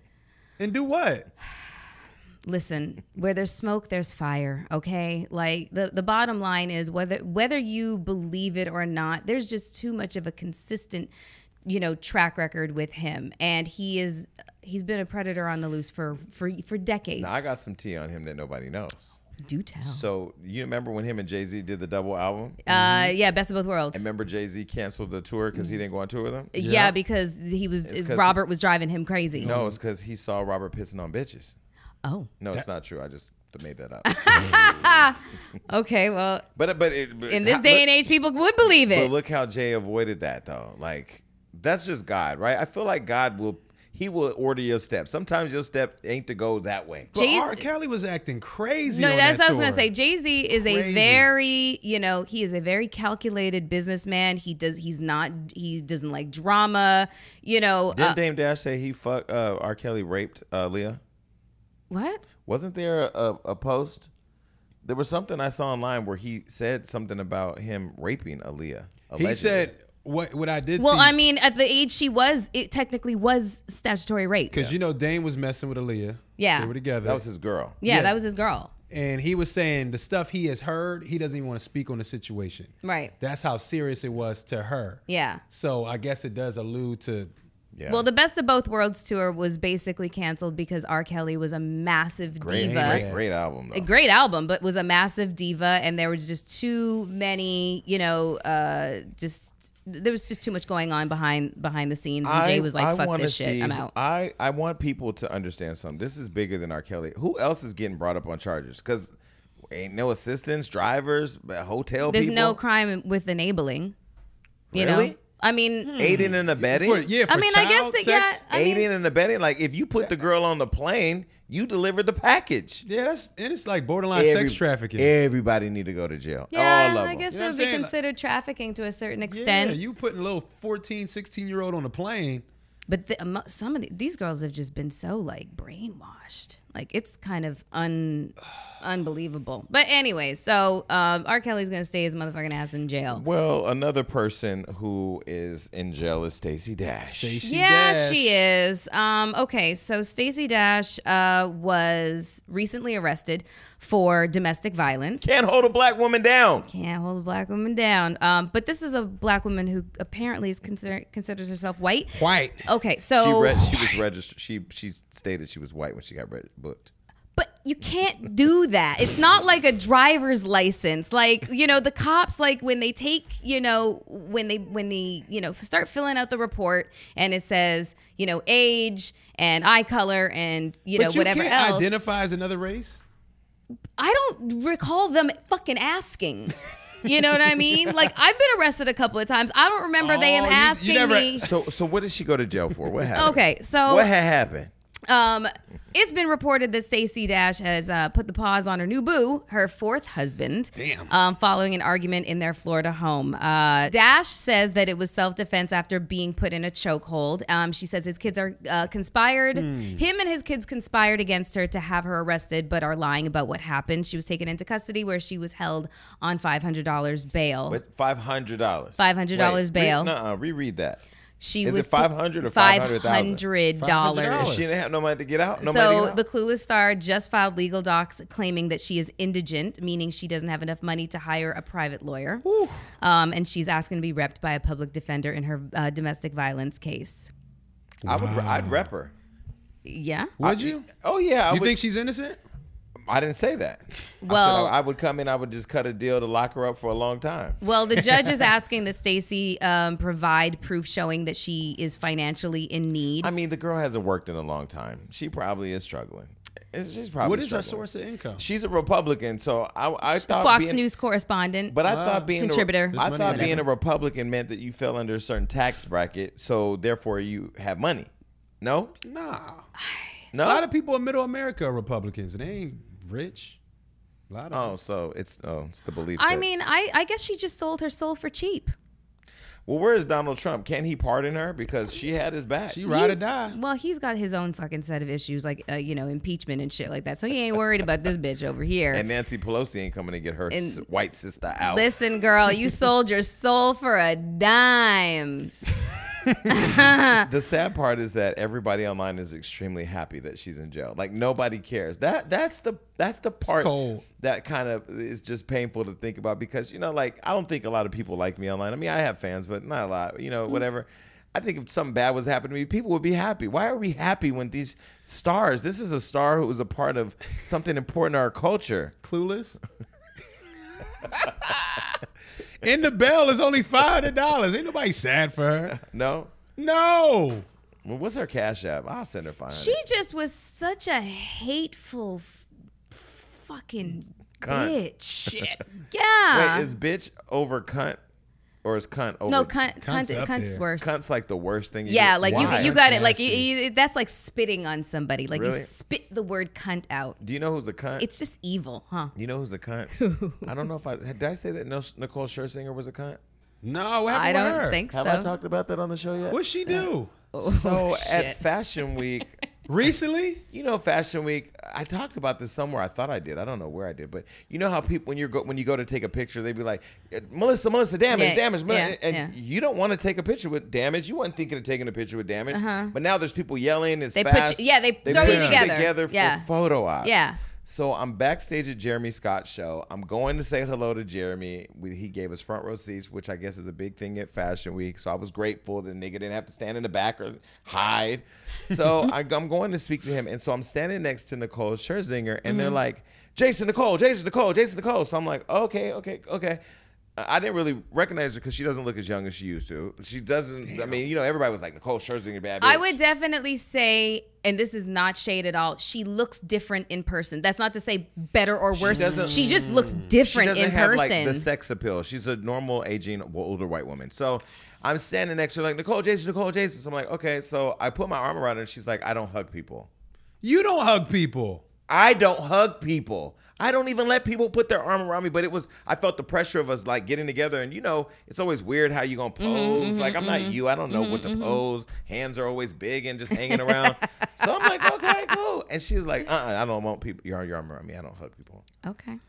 And do what? Listen, where there's smoke, there's fire, okay? Like, the bottom line is whether you believe it or not, there's just too much of a consistent, track record with him. And he's been a predator on the loose for decades. Now, I got some tea on him that nobody knows. Do tell. So you remember when him and Jay-Z did the double album? Yeah, Best of Both Worlds. And remember Jay-Z canceled the tour because he didn't go on tour with him? Yeah, because Robert was driving him crazy. No, it's because he saw Robert pissing on bitches. Oh. No, it's not true. I just made that up. Okay, well. But in this day and age, people would believe it. But look how Jay avoided that, though. Like, that's just God, right? I feel like God will order your steps. Sometimes your step ain't to go that way. But R. Kelly was acting crazy. No, on that's that what I was tour. gonna say. Jay-Z is a very, he is a very calculated businessman. He doesn't like drama. Didn't Dame Dash say he R. Kelly raped Leah? What? Wasn't there a post? There was something I saw online where he said something about him raping Aaliyah. Allegedly. He said what I did. Well, I mean, at the age she was, it technically was statutory rape. Because Dame was messing with Aaliyah. Yeah, they were together. That was his girl. Yeah, that was his girl. And he was saying the stuff he has heard, he doesn't even want to speak on the situation. Right. That's how serious it was to her. Yeah. So I guess it does allude to. Yeah. Well, the Best of Both Worlds tour was basically canceled because R. Kelly was a massive diva. Great album, though. A great album, but was a massive diva, and there was just too many, there was just too much going on behind the scenes. And Jay was like, "Fuck this shit, I'm out." I want people to understand something. This is bigger than R. Kelly. Who else is getting brought up on charges? Because ain't no assistants, drivers, hotel There's people. no crime with enabling. You Really? know? I mean, aiding and abetting. For I mean, I guess child that, sex? Aiding and abetting. Like if you put the girl on the plane, you delivered the package. Yeah, it's like borderline sex trafficking. Everybody need to go to jail. yeah, All of I them. guess You it know what would I'm be saying? considered trafficking to a certain extent. Yeah, you putting a little 14, 16-year-old on a plane. But some of these girls have just been so like brainwashed. Like, it's kind of unbelievable. But anyway, so R. Kelly's going to stay his motherfucking ass in jail. Well, another person who is in jail is Stacey Dash. Yeah, she is. Okay, so Stacey Dash was recently arrested for domestic violence. Can't hold a black woman down. Can't hold a black woman down. But this is a black woman who apparently is considers herself white. White. Okay, so she was registered. She stated she was white when she got booked. But you can't do that. It's not like a driver's license. Like, you know, the cops, like when they take, you know, when they, you know, start filling out the report and it says, you know, age and eye color and, you know, whatever else. But you can't identify as another race? I don't recall them fucking asking. You know what I mean? Like, I've been arrested a couple of times. I don't remember them asking me. So what did she go to jail for? What happened? Okay, so what had happened? It's been reported that Stacey Dash has put the pause on her new boo, her fourth husband, following an argument in their Florida home. Dash says that it was self-defense after being put in a chokehold. She says his kids are conspired. Him and his kids conspired against her to have her arrested, but are lying about what happened. She was taken into custody where she was held on $500 bail. With $500? $500 bail. Reread that. She Is was it 500 or 500,000? $500. She didn't have no money to get out. So the Clueless star just filed legal docs claiming that she is indigent, meaning she doesn't have enough money to hire a private lawyer. And she's asking to be repped by a public defender in her domestic violence case. I'd rep her. Yeah. Would you? Oh yeah. You think she's innocent? I didn't say that. Well, I would come in. I would just cut a deal to lock her up for a long time. Well, the judge is asking that Stacey provide proof showing that she is financially in need. I mean, the girl hasn't worked in a long time. She probably is struggling. She's probably. What is struggling. her source of income? She's a Republican, so I thought Fox News correspondent. But I thought being contributor. I thought being a Republican meant that you fell under a certain tax bracket, so therefore you have money. No. Nah. No. A lot of people in Middle America are Republicans, and they ain't rich. A lot of them. So it's the belief. I mean, I guess she just sold her soul for cheap. Well, where is Donald Trump? Can he pardon her because she had his back? She ride or die. Well, he's got his own fucking set of issues, like you know, impeachment and shit like that. So he ain't worried about this bitch over here. And Nancy Pelosi ain't coming to get her white sister out. Listen, girl, you sold your soul for a dime. The sad part is that everybody online is extremely happy that she's in jail. Like nobody cares. That's the part that kind of is just painful to think about because you know, like I don't think a lot of people like me online. I mean, I have fans, but not a lot. You know, whatever. I think if something bad was happening to me, people would be happy. Why are we happy when these stars? This is a star who was a part of something important in our culture. Clueless. And the bell is only $500. Ain't nobody sad for her. No. Well, what's her Cash App? I'll send her $500. She just was such a hateful fucking cunt. Bitch. Yeah. Wait, is bitch over cunt? Or is cunt over? No, cunt's worse. Cunt's like the worst thing. Yeah, like you got it. Like nasty. that's like spitting on somebody. Like Really? you spit the word cunt out. Do you know who's a cunt? It's just evil, huh? You know who's a cunt? I don't know if did I say that Nicole Scherzinger was a cunt? No, what happened I don't with her? think so. Have I talked about that on the show yet? What'd she do? So shit. at Fashion Week. Recently? You know, Fashion Week. I talked about this somewhere. I thought I did. I don't know where I did, but you know how people when you go to take a picture, they be like, Melissa, damage, and you don't want to take a picture with damage. You weren't thinking of taking a picture with damage, but now there's people yelling. It's fast. They throw you together for photo ops. Yeah. So I'm backstage at Jeremy Scott's show. I'm going to say hello to Jeremy. He gave us front row seats, which I guess is a big thing at Fashion Week. So I was grateful the nigga didn't have to stand in the back or hide. So I'm going to speak to him. And so I'm standing next to Nicole Scherzinger, and they're like, Jason Nicole. So I'm like, okay. I didn't really recognize her because she doesn't look as young as she used to. She doesn't. Damn. I mean, you know, everybody was like, Nicole Scherzinger, bad bitch. I would definitely say, and this is not shade at all, she looks different in person. That's not to say better or worse. She just looks different in person. She doesn't have like the sex appeal. She's a normal aging older white woman. So I'm standing next to her like, Nicole Jason. So I'm like, okay. So I put my arm around her and she's like, I don't hug people. You don't hug people. I don't hug people. I don't even let people put their arm around me. But I felt the pressure of us like getting together. And, it's always weird how you going to pose. Like, I'm not you. I don't know what to pose. Hands are always big and just hanging around. So I'm like, okay, cool. And she was like, I don't want people, your arm around me. I don't hug people. Okay.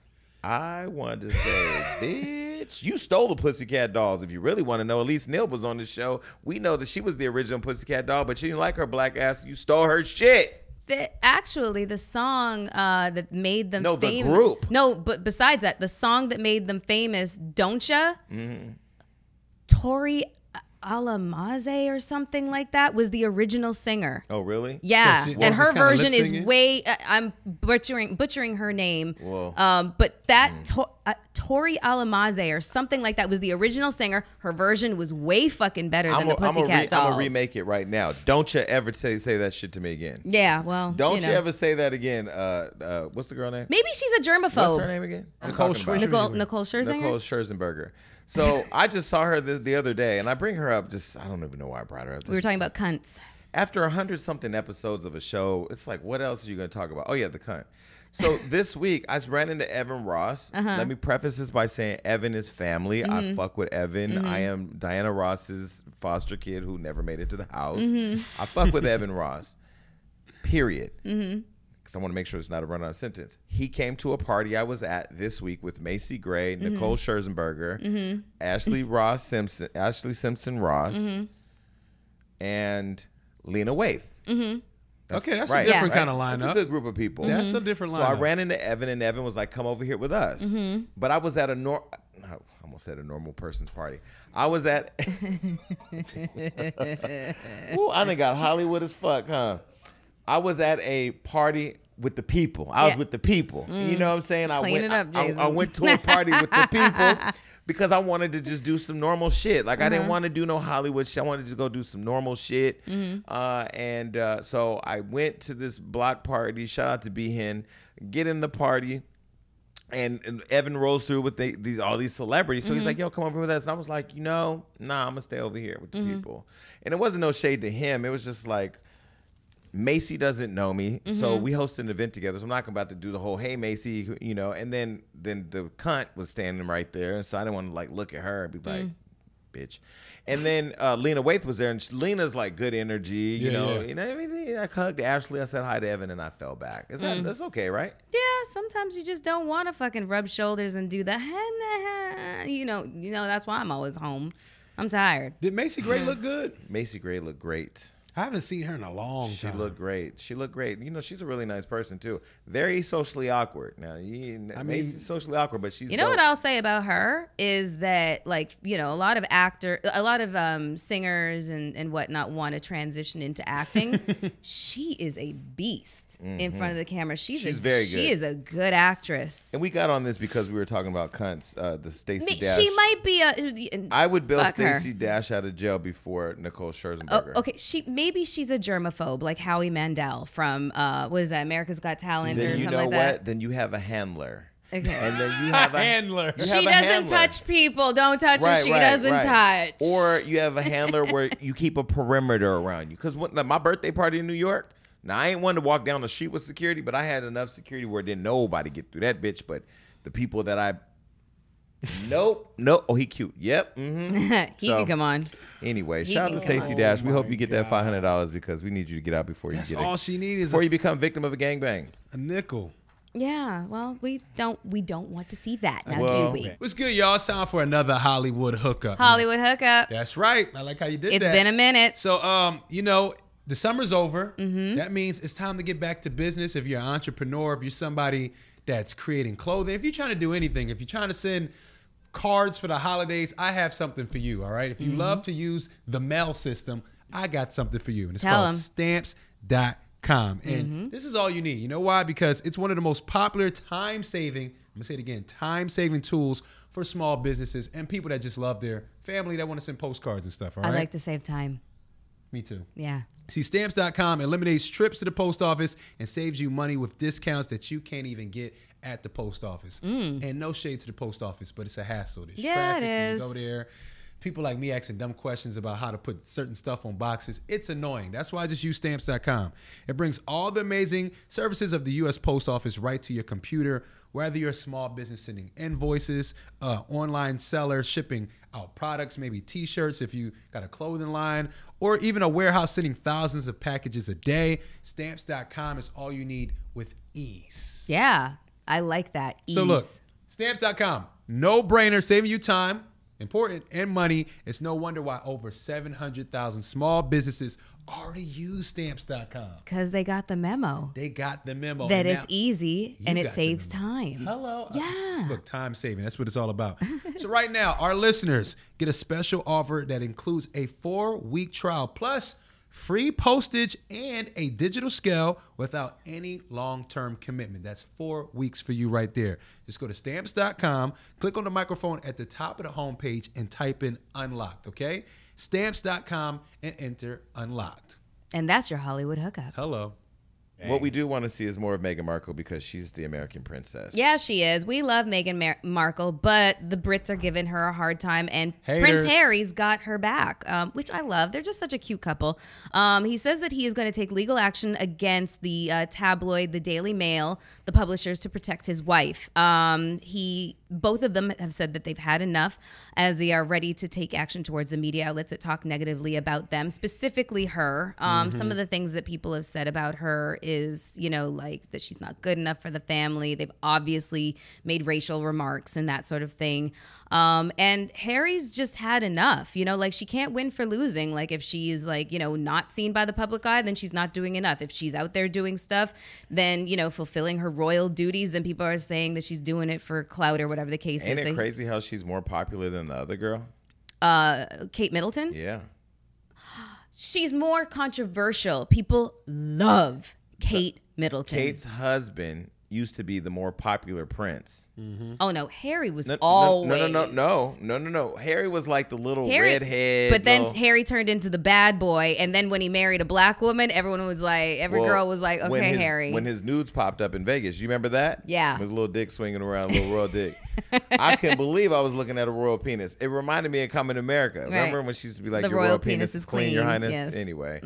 I wanted to say, bitch, you stole the Pussycat Dolls. If you really want to know, Elise Neal was on the show. We know that she was the original Pussycat Doll, but you didn't like her black ass. You stole her shit. Actually, the song that made them famous. The group. No, but besides that, the song that made them famous, Don't Ya? Tori Alamaze or something like that was the original singer. Oh, really? Yeah, So and her version is lip-singing? way. I'm butchering her name. Whoa. But that Tori Alamaze or something like that was the original singer. Her version was way fucking better than the Pussycat Dolls. I'm gonna remake it right now. Don't you ever say that shit to me again. Yeah, well, Don't you ever say that again. What's the girl name? Maybe she's a germaphobe. What's her name again? Nicole Scherzinger. Nicole Scherzinger. Nicole Scherzinger. So I just saw her the other day, and I bring her up. I don't even know why I brought her up. We were talking about cunts. After 100-something episodes of a show, it's like, what else are you going to talk about? Oh, yeah, the cunt. So this week, I ran into Evan Ross. Let me preface this by saying Evan is family. I fuck with Evan. I am Diana Ross's foster kid who never made it to the house. I fuck with Evan Ross, period. Because I want to make sure it's not a run-on sentence. He came to a party I was at this week with Macy Gray, Nicole Scherzinger, Ashley Simpson Ross, and Lena Waithe. That's a different kind of lineup. That's a good group of people. That's a different lineup. So I ran into Evan, and Evan was like, come over here with us. But I was at I almost said a normal person's party. I was at... Ooh, I done got Hollywood as fuck, huh? I was at a party with the people. I was with the people. You know what I'm saying? I went to a party with the people because I wanted to just do some normal shit. Like, I didn't want to do no Hollywood shit. I wanted to just go do some normal shit. So I went to this block party. Shout out to B-Hen. Get in the party. And Evan rolls through with all these celebrities. So he's like, yo, come over with us. And I was like, nah, I'm going to stay over here with the people. And it wasn't no shade to him. It was just like, Macy doesn't know me, so we hosted an event together. So I'm not about to do the whole, hey, Macy, And then the cunt was standing right there, so I didn't want to like look at her and be like, bitch. And then Lena Waithe was there, and Lena's like good energy, you know everything. I hugged Ashley, I said hi to Evan, and I fell back. That's okay, right? Yeah, sometimes you just don't want to fucking rub shoulders and do the, that's why I'm always home. I'm tired. Did Macy Gray look good? Macy Gray looked great. I haven't seen her in a long time. She looked great. She's a really nice person too. Very socially awkward. Now, Macy's socially awkward, but she's. What I'll say about her is that, a lot of singers and whatnot want to transition into acting. She is a beast in front of the camera. She's very good. She is a good actress. And we got on this because we were talking about cunts. The Stacey Dash. She might be I would bail Stacey Dash out of jail before Nicole Scherzinger. Oh, okay, maybe she's a germaphobe like Howie Mandel from what is that, America's Got Talent or something like that. Then you have a handler. Okay. And then you have a handler. She doesn't touch people. Don't touch her. She doesn't touch. Or you have a handler where you keep a perimeter around you. Because my birthday party in New York, now I ain't one to walk down the street with security, but I had enough security where didn't nobody get through that bitch. But the people that I... Nope. Oh, he cute. Yep. He can come on. Anyway, shout out to Stacey Dash. We hope you get that $500 because we need you to get out before you get it. All she needs before you become victim of a gangbang. A nickel. Yeah, well, we don't want to see that now, do we? What's good, y'all? It's time for another Hollywood hookup. Hollywood hookup. That's right. I like how you did that. It's been a minute. So, the summer's over. That means it's time to get back to business. If you're an entrepreneur, if you're somebody that's creating clothing, if you're trying to do anything, if you're trying to send cards for the holidays, I have something for you, all right? If you love to use the mail system, I got something for you. And it's called Stamps.com. And this is all you need. You know why? Because it's one of the most popular time-saving, I'm going to say it again, time-saving tools for small businesses and people that just love their family that want to send postcards and stuff, all right? I like to save time. Me too. Yeah. See, Stamps.com eliminates trips to the post office and saves you money with discounts that you can't even get at the post office. And no shade to the post office, but it's a hassle. There's traffic when you go there. people like me asking dumb questions about how to put certain stuff on boxes. It's annoying. That's why I just use Stamps.com. It brings all the amazing services of the U.S. Post Office right to your computer, whether you're a small business sending invoices, online seller shipping out products, maybe T-shirts if you got a clothing line, or even a warehouse sending thousands of packages a day. Stamps.com is all you need with ease. Yeah, I like that. Ease. So look, Stamps.com, no brainer, saving you time, important, and money. It's no wonder why over 700,000 small businesses already use Stamps.com. Because they got the memo. They got the memo. That And it's now easy and it got the saves memo. time. Hello. Yeah. Look, time saving. That's what it's all about. So right now, our listeners get a special offer that includes a 4-week trial plus free postage and a digital scale without any long-term commitment. That's 4 weeks for you right there. Just go to Stamps.com, click on the microphone at the top of the homepage and type in Unlocked, okay? Stamps.com and enter Unlocked. And that's your Hollywood hookup. Hello. What we do want to see is more of Meghan Markle because she's the American princess. Yeah, she is. We love Meghan Markle, but the Brits are giving her a hard time, and Haters. Prince Harry's got her back, which I love. They're just such a cute couple. He says that he is going to take legal action against the tabloid, the Daily Mail, the publishers, to protect his wife. Both of them have said that they've had enough, as they are ready to take action towards the media outlets that talk negatively about them, specifically her. Some of the things that people have said about her is, like that she's not good enough for the family. They've obviously made racial remarks and that sort of thing. And Harry's just had enough, like she can't win for losing. Like if she's not seen by the public eye, then she's not doing enough. If she's out there doing stuff, then, fulfilling her royal duties, then people are saying that she's doing it for clout or whatever the case is. Ain't it crazy how she's more popular than the other girl? Kate Middleton? Yeah. She's more controversial. People love Kate Middleton. Kate's husband used to be the more popular prince. Oh no, Harry was always No. Harry was like the little redhead. But then Harry turned into the bad boy, and then when he married a black woman, everyone was like, girl was like, okay, Harry. When his nudes popped up in Vegas, you remember that? Yeah. His little dick swinging around, little royal dick. I couldn't believe I was looking at a royal penis. It reminded me of Coming to America. Right. Remember when she used to be like, The your royal royal penis penis is is clean, Your clean. Highness? Yes. Anyway,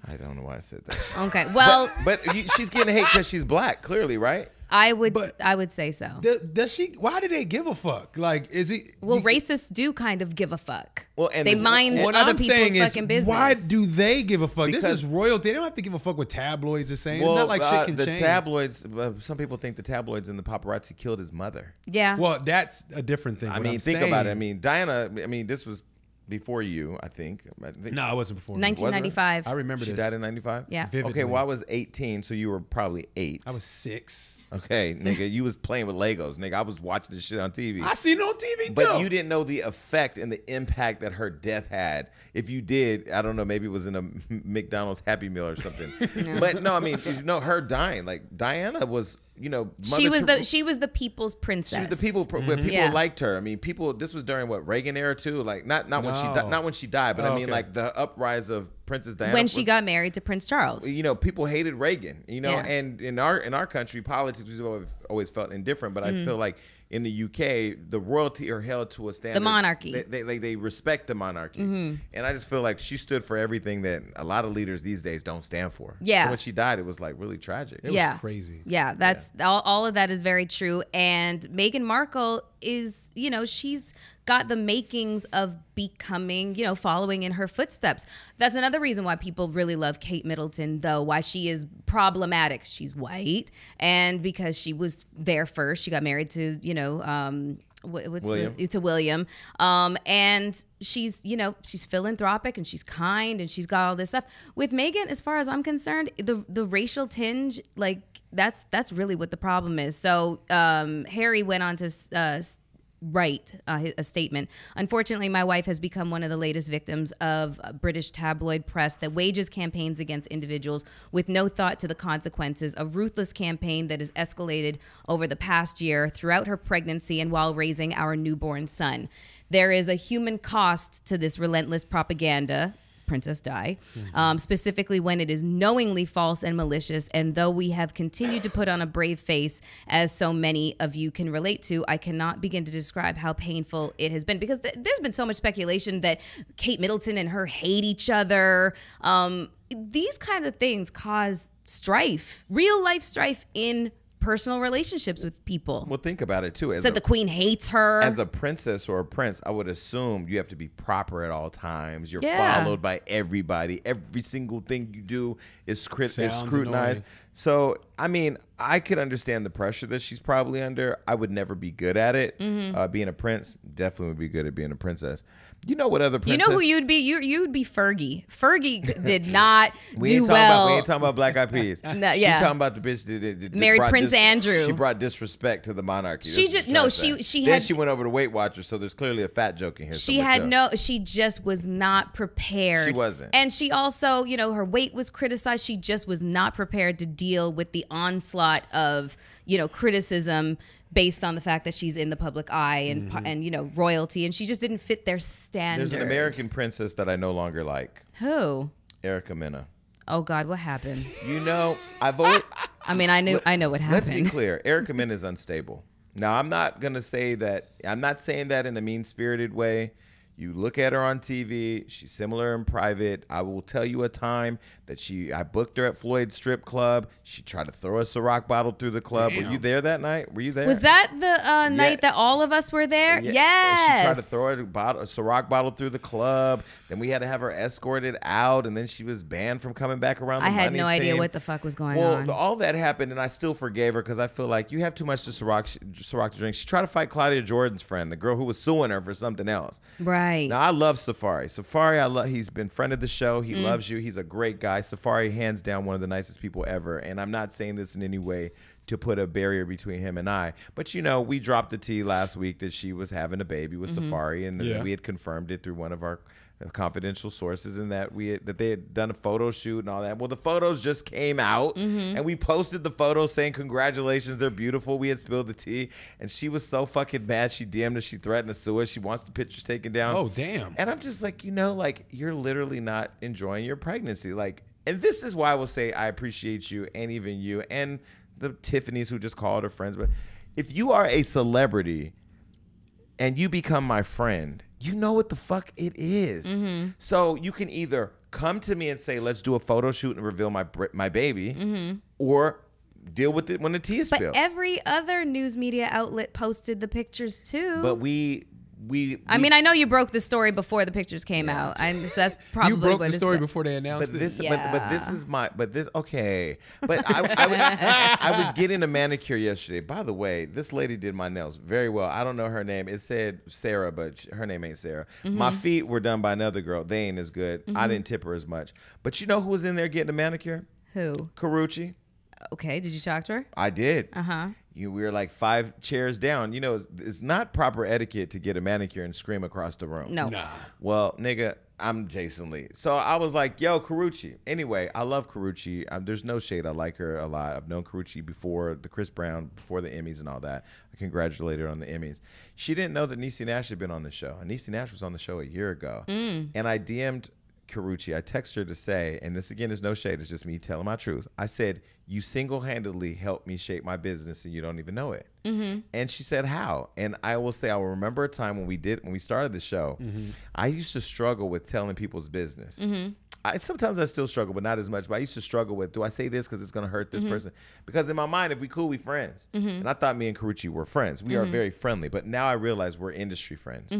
I don't know why I said that. Okay, well, But she's getting hate because she's black, clearly, right? I would say so. Does she? Why do they give a fuck? Like, is it? Well, racists do kind of give a fuck. Well, and they mind What other I'm people's saying is, fucking business. why do they give a fuck? This Because- is royalty. They don't have to give a fuck what tabloids are saying. Well, It's not like shit can the change. tabloids, some people think the tabloids and the paparazzi killed his mother. Yeah. Well, that's a different thing. I What mean, I'm think saying- about it. I mean, Diana, this was before you, I think. No, it wasn't before. me. 1995. I remember She this. died in 95? Yeah. Vividly. Okay, well, I was 18, so you were probably 8. I was 6. Okay, nigga, you was playing with Legos. Nigga, I was watching this shit on TV. I seen it on TV too. But you didn't know the effect and the impact that her death had. If you did, I don't know, maybe it was in a McDonald's Happy Meal or something. But no, I mean, her dying. Like, Diana was, she was the people's princess. She was the people. People Yeah. liked her. I mean, people. This was during what, Reagan era too. Like not when she not when she died, but I mean okay. like the uprise of Princess Diana when she got married to Prince Charles. People hated Reagan. Yeah. And in our country, politics was always felt indifferent. But I feel like in the UK, the royalty are held to a standard. The monarchy. They respect the monarchy. And I just feel like she stood for everything that a lot of leaders these days don't stand for. Yeah. So when she died, it was like really tragic. It was crazy. Yeah, that's all of that is very true. And Meghan Markle is, she's got the makings of becoming, following in her footsteps. That's another reason why people really love Kate Middleton, though, why she is problematic. She's white, and because she was there first, she got married to, William. And she's, she's philanthropic and she's kind and she's got all this stuff. With Meghan, as far as I'm concerned, the racial tinge, like that's really what the problem is. So Harry went on to write a statement. Unfortunately, my wife has become one of the latest victims of British tabloid press that wages campaigns against individuals with no thought to the consequences. A ruthless campaign that has escalated over the past year throughout her pregnancy and while raising our newborn son. There is a human cost to this relentless propaganda. Princess Di, specifically when it is knowingly false and malicious. And though we have continued to put on a brave face, as so many of you can relate to, I cannot begin to describe how painful it has been, because there's been so much speculation that Kate Middleton and her hate each other. These kinds of things cause strife, real life strife in personal relationships with people. Well, think about it too. Said the queen hates her. As a princess or a prince, I would assume you have to be proper at all times. You're Yeah. followed by everybody. Every single thing you do is scrutinized. Annoying. So, I mean, I could understand the pressure that she's probably under. I would never be good at it. Being a prince, definitely would be good at being a princess. You know what other princess? You know who you'd be? You'd be Fergie. Fergie did not we do ain't talking well. About, we ain't talking about Black Eyed Peas. No, She yeah. talking about the bitch that Married brought Prince Andrew. She brought disrespect to the monarchy. She That's just what no. trying to say. She Then had. she went over to Weight Watchers, so there's clearly a fat joke in here. She somewhere, had too. no. She just was not prepared. She wasn't. And she also, you know, her weight was criticized. She just was not prepared to deal with the onslaught of, you know, criticism based on the fact that she's in the public eye and you know, royalty, and she just didn't fit their standard. There's an American princess that I no longer like. Who? Erica Mena. Oh God, what happened? You know, I've always. I mean, I know what happened. Let's be clear. Erica Mena is unstable. Now, I'm not gonna say that. I'm not saying that in a mean-spirited way. You look at her on TV. She's similar in private. I will tell you a time that I booked her at Floyd's strip club. She tried to throw a Ciroc bottle through the club. Damn. Were you there that night? Were you there? Was that the night that all of us were there? Yeah. Yes. She tried to throw a Ciroc bottle through the club. Then we had to have her escorted out, and then she was banned from coming back around the I had money no idea team. what the fuck was going Well, on. all that happened, and I still forgave her because I feel like you have too much to Ciroc to drink. She tried to fight Claudia Jordan's friend, the girl who was suing her for something else. Right. Now, I love Safari. Safari, he's been friend of the show. He loves you. He's a great guy. Safari, hands down, one of the nicest people ever. And I'm not saying this in any way to put a barrier between him and I. But, you know, we dropped the tea last week that she was having a baby with Safari, and we had confirmed it through one of our confidential sources, and that they had done a photo shoot and all that. Well, the photos just came out, and we posted the photos saying congratulations, they're beautiful. We had spilled the tea, and she was so fucking mad. She DM'd us, she threatened to sue us. She wants the pictures taken down. Oh, damn. And I'm just like, you know, like, you're literally not enjoying your pregnancy. Like, and this is why I will say I appreciate you, and even you and the Tiffany's who just called her friends. But if you are a celebrity and you become my friend, you know what the fuck it is. So you can either come to me and say, let's do a photo shoot and reveal my baby, or deal with it when the tea is but spilled. every other news media outlet posted the pictures too. But we I mean, I know you broke the story before the pictures came out. So that's probably You broke what the it's story before they announced But it. this, Yeah. but this is okay. But I was getting a manicure yesterday. By the way, this lady did my nails very well. I don't know her name. It said Sarah, but her name ain't Sarah. My feet were done by another girl. They ain't as good. I didn't tip her as much. But you know who was in there getting a manicure? Who? Carucci. Okay, did you talk to her? I did. Uh-huh. We were like 5 chairs down. You know, it's not proper etiquette to get a manicure and scream across the room. No. Nah. Well, nigga, I'm Jason Lee. So I was like, yo, Carucci. Anyway, I love Carucci. There's no shade. I like her a lot. I've known Carucci before the Chris Brown, before the Emmys and all that. I congratulated her on the Emmys. She didn't know that Niecy Nash had been on the show. And Niecy Nash was on the show a year ago. And I DM'd Carucci. I texted her to say, and this again is no shade, it's just me telling my truth. I said, you single-handedly helped me shape my business and you don't even know it. And she said, how? And I will say, I will remember a time when we started the show, I used to struggle with telling people's business. Sometimes I still struggle, but not as much. But I used to struggle with, do I say this because it's going to hurt this person? Because in my mind, if we cool, we friends. And I thought me and Carucci were friends. We are very friendly. But now I realize we're industry friends.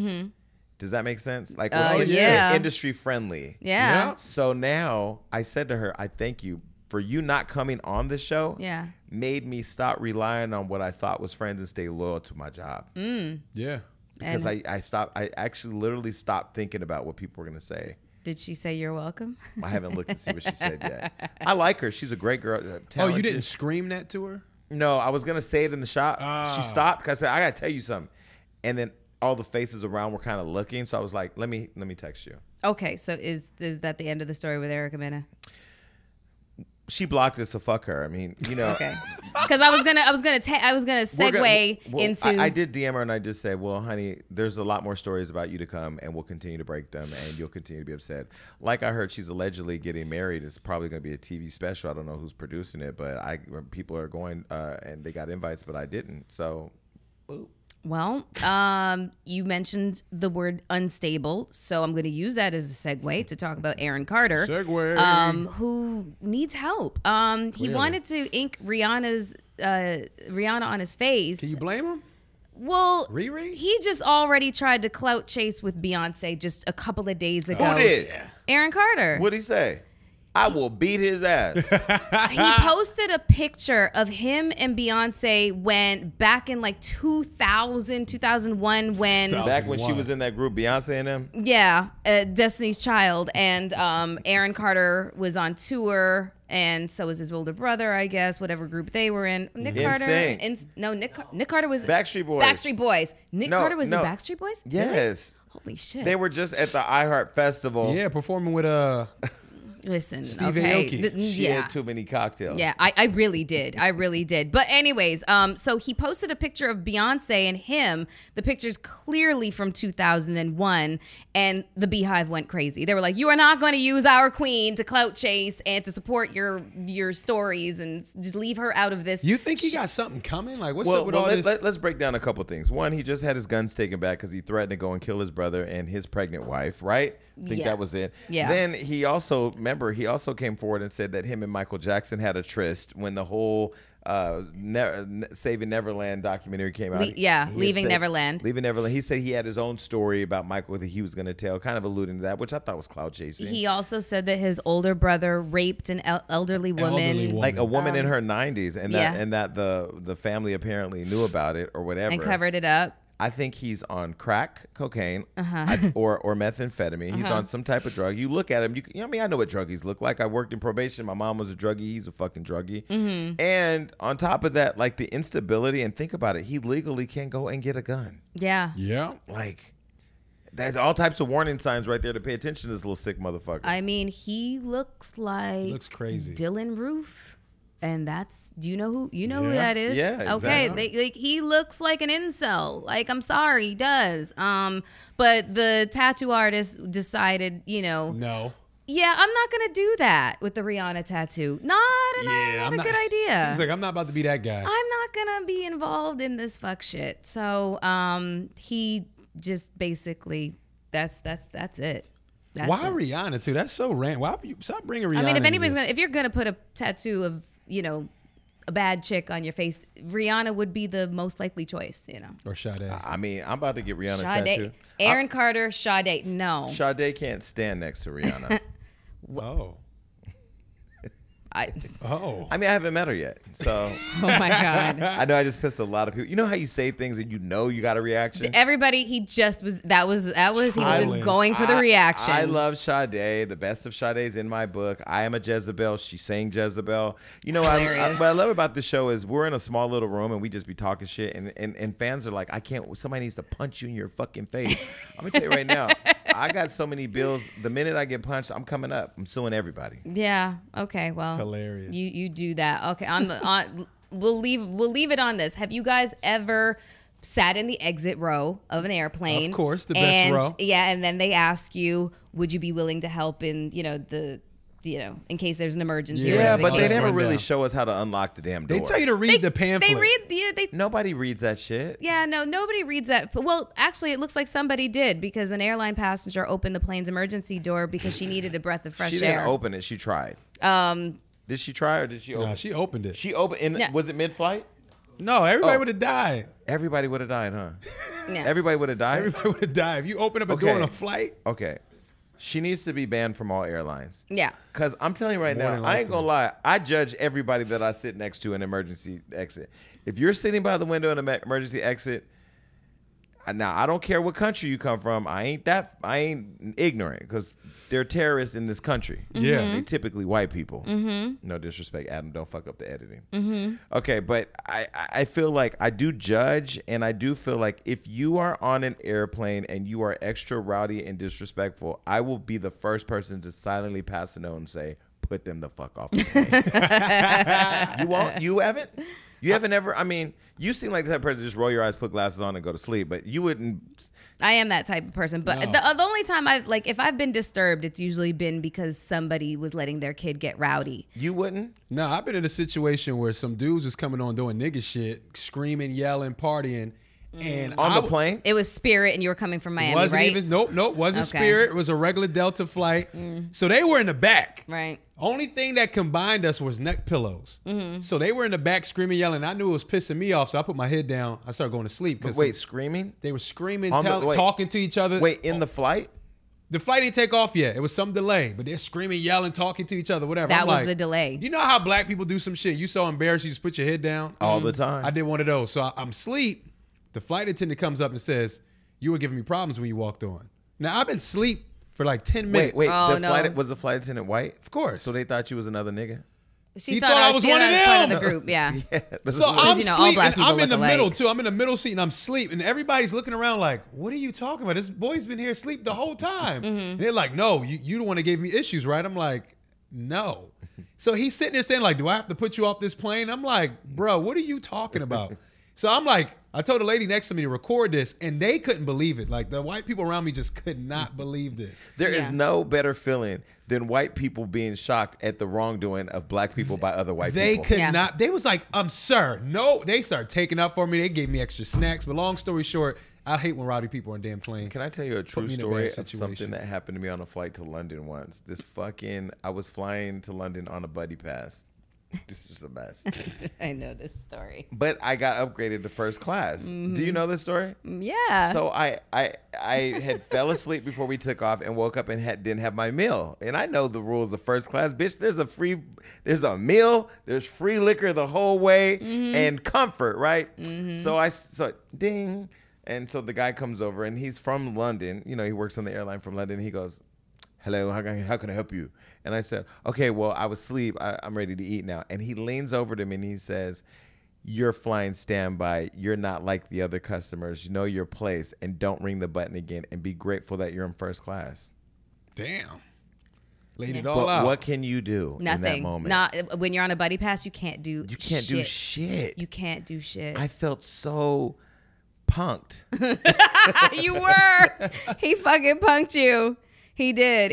Does that make sense? Like, we're yeah. industry friendly. Yeah. So now I said to her, I thank you for you not coming on the show. Yeah. Made me stop relying on what I thought was friends and stay loyal to my job. Yeah. Because I actually literally stopped thinking about what people were going to say. Did she say you're welcome? I haven't looked to see what she said yet. I like her. She's a great girl. Oh, Talented. you didn't scream that to her? No, I was going to say it in the shop. She stopped because I said, I got to tell you something. And then all the faces around were kind of looking. So I was like, let me text you. Okay, so is that the end of the story with Erica Mena? she blocked us, so fuck her. I mean, you know. Okay. Because I was gonna segue into. I did DM her and I just said, well, honey, there's a lot more stories about you to come, and we'll continue to break them, and you'll continue to be upset. Like I heard, she's allegedly getting married. It's probably going to be a TV special. I don't know who's producing it, but people are going, and they got invites, but I didn't. So, boop. Well, you mentioned the word unstable, so I'm going to use that as a segue to talk about Aaron Carter, who needs help. He wanted to ink Rihanna on his face. Can you blame him? Well, Riri? He just already tried to clout chase with Beyonce just a couple of days ago. Who did? Aaron Carter. What'd he say? I will beat his ass. He posted a picture of him and Beyonce went back in like 2000, 2001 when... Back when she was in that group, Beyonce and them? Yeah, Destiny's Child. And Aaron Carter was on tour, and so was his older brother, I guess, whatever group they were in. Nick Carter... Nick Carter was... Backstreet Boys. Backstreet Boys. Nick Carter was in Backstreet Boys? Yes. Really? Holy shit. They were just at the iHeart Festival. Yeah, performing with Listen, Steve okay. Aoki. She had too many cocktails. Yeah, I really did. I really did. But anyways, so he posted a picture of Beyonce and him. The picture's clearly from 2001, and the Beehive went crazy. They were like, "You are not going to use our queen to clout chase and to support your stories, and just leave her out of this." You think he got something coming? Like, what's up with all this? Let's break down a couple things. One, he just had his guns taken back because he threatened to go and kill his brother and his pregnant wife, right? I think that was it. Yeah. Then he also came forward and said that him and Michael Jackson had a tryst when the whole Saving Neverland documentary came out. Leaving Neverland. Leaving Neverland. He said he had his own story about Michael that he was going to tell, kind of alluding to that, which I thought was clout chasing. He also said that his older brother raped an elderly woman. Like a woman in her 90s, and that the family apparently knew about it or whatever. And covered it up. I think he's on crack cocaine or methamphetamine. He's on some type of drug. You look at him, I know what druggies look like. I worked in probation. My mom was a druggie. He's a fucking druggie. And on top of that, like the instability, and think about it, he legally can go and get a gun. Yeah. Yeah. Like, there's all types of warning signs right there to pay attention to this little sick motherfucker. I mean, he looks crazy. Dylan Roof. And do you know who that is? Yeah, okay. exactly. He looks like an incel. Like, I'm sorry, he does. But the tattoo artist decided, No. Yeah, I'm not gonna do that with the Rihanna tattoo. Not a good idea. He's like, I'm not about to be that guy. I'm not gonna be involved in this fuck shit. So he just basically that's it. Why Rihanna too? That's so random. Why you stop bringing Rihanna? I mean, if if you're gonna put a tattoo of a bad chick on your face, Rihanna would be the most likely choice. Or Sade. I mean, I'm about to get Rihanna tattoo. Aaron Carter, Sade. No. Sade can't stand next to Rihanna. Oh. I mean, I haven't met her yet, so. Oh my God. I know I just pissed a lot of people. You know how you say things and you got a reaction? Everybody, he was just going for the reaction. I love Sade. The best of Sade's in my book. I Am a Jezebel. She sang Jezebel. What I love about the show is we're in a small little room and we just be talking shit, and fans are like, somebody needs to punch you in your fucking face. I'm gonna tell you right now, I got so many bills. The minute I get punched, I'm coming up. I'm suing everybody. Yeah. Okay. Well. Hilarious. You do that. Okay. We'll leave it on this. Have you guys ever sat in the exit row of an airplane? Of course, the best row. Yeah, and then they ask you, would you be willing to help in in case there's an emergency? Yeah, or but they never is. really show us how to unlock the damn door. They tell you to read the pamphlet. Nobody reads that shit. Yeah, no, nobody reads that. Well, actually, it looks like somebody did, because an airline passenger opened the plane's emergency door because she needed a breath of fresh air. She didn't open it. She tried. Did she try or did she open it? No, she opened it. She opened. Was it mid-flight? No, everybody would have died. Everybody would have died, huh? Yeah. Everybody would have died? Everybody would have died. If you open up a door on a flight. Okay. She needs to be banned from all airlines. Yeah. Because I'm telling you right now, I ain't going to lie. I judge everybody that I sit next to in an emergency exit. If you're sitting by the window in an emergency exit, now I don't care what country you come from. I ain't ignorant, because they're terrorists in this country. Yeah. They typically white people. No disrespect, Adam. Don't fuck up the editing. Okay, but I feel like I do judge, and I do feel like if you are on an airplane and you are extra rowdy and disrespectful, I will be the first person to silently pass a note and say, put them the fuck off the plane. You won't? You haven't? You haven't ever? I mean, you seem like the type of person to just roll your eyes, put glasses on, and go to sleep. But you wouldn't. I am that type of person. But No. the only time if I've been disturbed, it's usually been because somebody was letting their kid get rowdy. You wouldn't? No, I've been in a situation where some dudes is coming on doing nigga shit, screaming, yelling, partying. And On the plane? It was Spirit, and you were coming from Miami, wasn't right? even nope, wasn't Okay. Spirit. It was a regular Delta flight. So they were in the back. Right. Only thing that combined us was neck pillows. So they were in the back screaming, yelling. I knew it was pissing me off, so I put my head down. I started going to sleep. But wait, screaming? They were screaming, Wait. talking to each other. Wait, in the flight? The flight didn't take off yet. It was some delay, but they're screaming, yelling, talking to each other, whatever. That I'm was like, the delay. You know how black people do some shit? You so embarrassed, you just put your head down? All the time. I did one of those. So I'm asleep. The flight attendant comes up and says, you were giving me problems when you walked on. Now, I've been asleep for like 10 minutes. Wait, Oh, no. was the flight attendant white? Of course. So they thought you was another nigga? She He thought I was she one of part of them. the group, yeah. So I'm you know, all asleep, black and people I'm in look the middle, alike. too. I'm in the middle seat, and I'm asleep. And everybody's looking around like, what are you talking about? This boy's been here asleep the whole time. And they're like, no, you the one that gave me issues, right? I'm like, no. So he's sitting there saying, like, do I have to put you off this plane? I'm like, bro, what are you talking about? So I'm like, I told the lady next to me to record this, and they couldn't believe it. Like, the white people around me just could not believe this. There is Yeah. no better feeling than white people being shocked at the wrongdoing of black people by other white They people. could Yeah. not. They was like, sir, no. They started taking up for me. They gave me extra snacks. But long story short, I hate when rowdy people are on damn plane. Can I tell you a true me in a story bad of situation. something that happened to me on a flight to London once? I was flying to London on a buddy pass. This is a mess. I know this story. But I got upgraded to first class. Do you know this story? Yeah. So I had fell asleep before we took off and woke up and didn't have my meal. And I know the rules of first class, bitch. There's a meal, there's free liquor the whole way, and comfort, right? So ding. And so the guy comes over and he's from London. You know, he works on the airline from London. He goes, hello, how can I help you? And I said, okay, well, I was asleep. I'm ready to eat now. And he leans over to me and he says, you're flying standby. You're not like the other customers. You know your place, and don't ring the button again, and be grateful that you're in first class. Damn. Laid Yeah. it all But out. what can you do in that Nothing. moment? Not when you're on a buddy pass. You can't do. You can't do shit. You can't do shit. I felt so punked. You were. He fucking punked you. He did.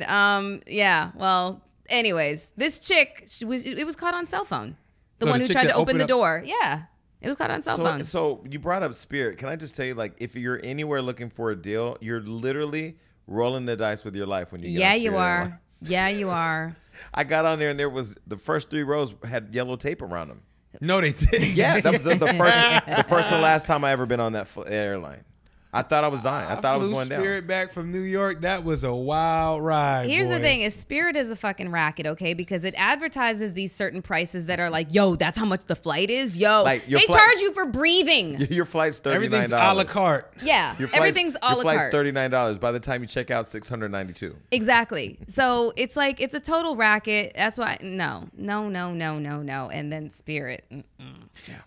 Yeah. Well. Anyways, this chick. It was caught on cell phone. The No, one the who chick tried that to open opened the up- door. Yeah. It was caught on cell phone. So you brought up Spirit. Can I just tell you, like, if you're anywhere looking for a deal, you're literally rolling the dice with your life when you get Yeah, on you Spirit are. Airlines. Yeah, you are. I got on there and there was the first 3 rows had yellow tape around them. No, they didn't. Yeah, that was the first and last time I ever been on that airline. I thought I was dying. I thought I was flew going down. Spirit back from New York. That was a wild ride. Here's the boy. thing: is Spirit is a fucking racket, okay? Because it advertises these certain prices that are like, yo, that's how much the flight is. Yo, Like, they your flight- charge you for breathing. Your flight's $39. Everything's a la carte. Yeah, everything's a Your la flight's carte. $39. By the time you check out, $692. Exactly. So it's like it's a total racket. That's why no. And then Spirit.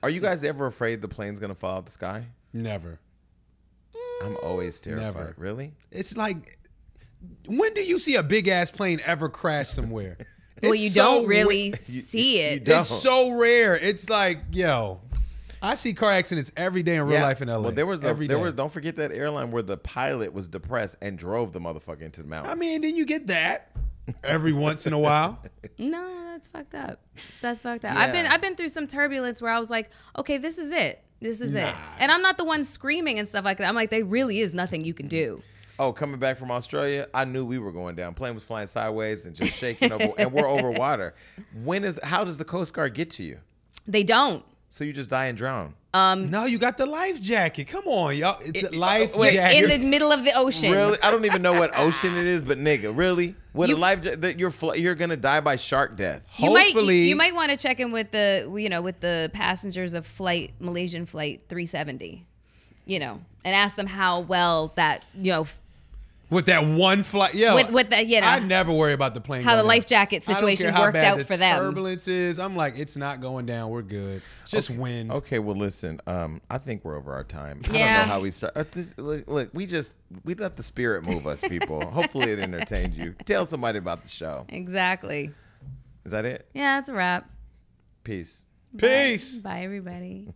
Are you guys ever afraid the plane's gonna fall out the sky? Never. I'm always terrified. Never. Really? It's like, when do you see a big ass plane ever crash somewhere? Well, It's you so don't really ra- see it. you don't. It's so rare. It's like, yo, I see car accidents every day in real life in LA. Well, every day. don't forget that airline where the pilot was depressed and drove the motherfucker into the mountain. I mean, then you get that every once in a while. No, that's fucked up. That's fucked up. Yeah. I've been through some turbulence where I was like, okay, this is it. This is it. And I'm not the one screaming and stuff like that. I'm like, there really is nothing you can do. Oh, coming back from Australia, I knew we were going down. Plane was flying sideways and just shaking over, and we're over water. How does the Coast Guard get to you? They don't. So you just die and drown. No, you got the life jacket. Come on, y'all. It's a life wait, jacket. In the middle of the ocean. Really? I don't even know what ocean it is, but nigga, really? With a life jacket, you're gonna die by shark death. Hopefully, You might want to check in with the passengers of Malaysian flight 370, and ask them how well that, with that one flight, yo, with that, I never worry about the plane. how the going life down. jacket I don't situation care how worked bad out the for them. Turbulence is. I'm like, it's not going down. We're good. Just win. Okay, well, listen. I think we're over our time. I Yeah. don't know how we start. Look, we let the spirit move us, people. Hopefully, it entertained you. Tell somebody about the show. Exactly. Is that it? Yeah, that's a wrap. Peace. Peace. Bye everybody.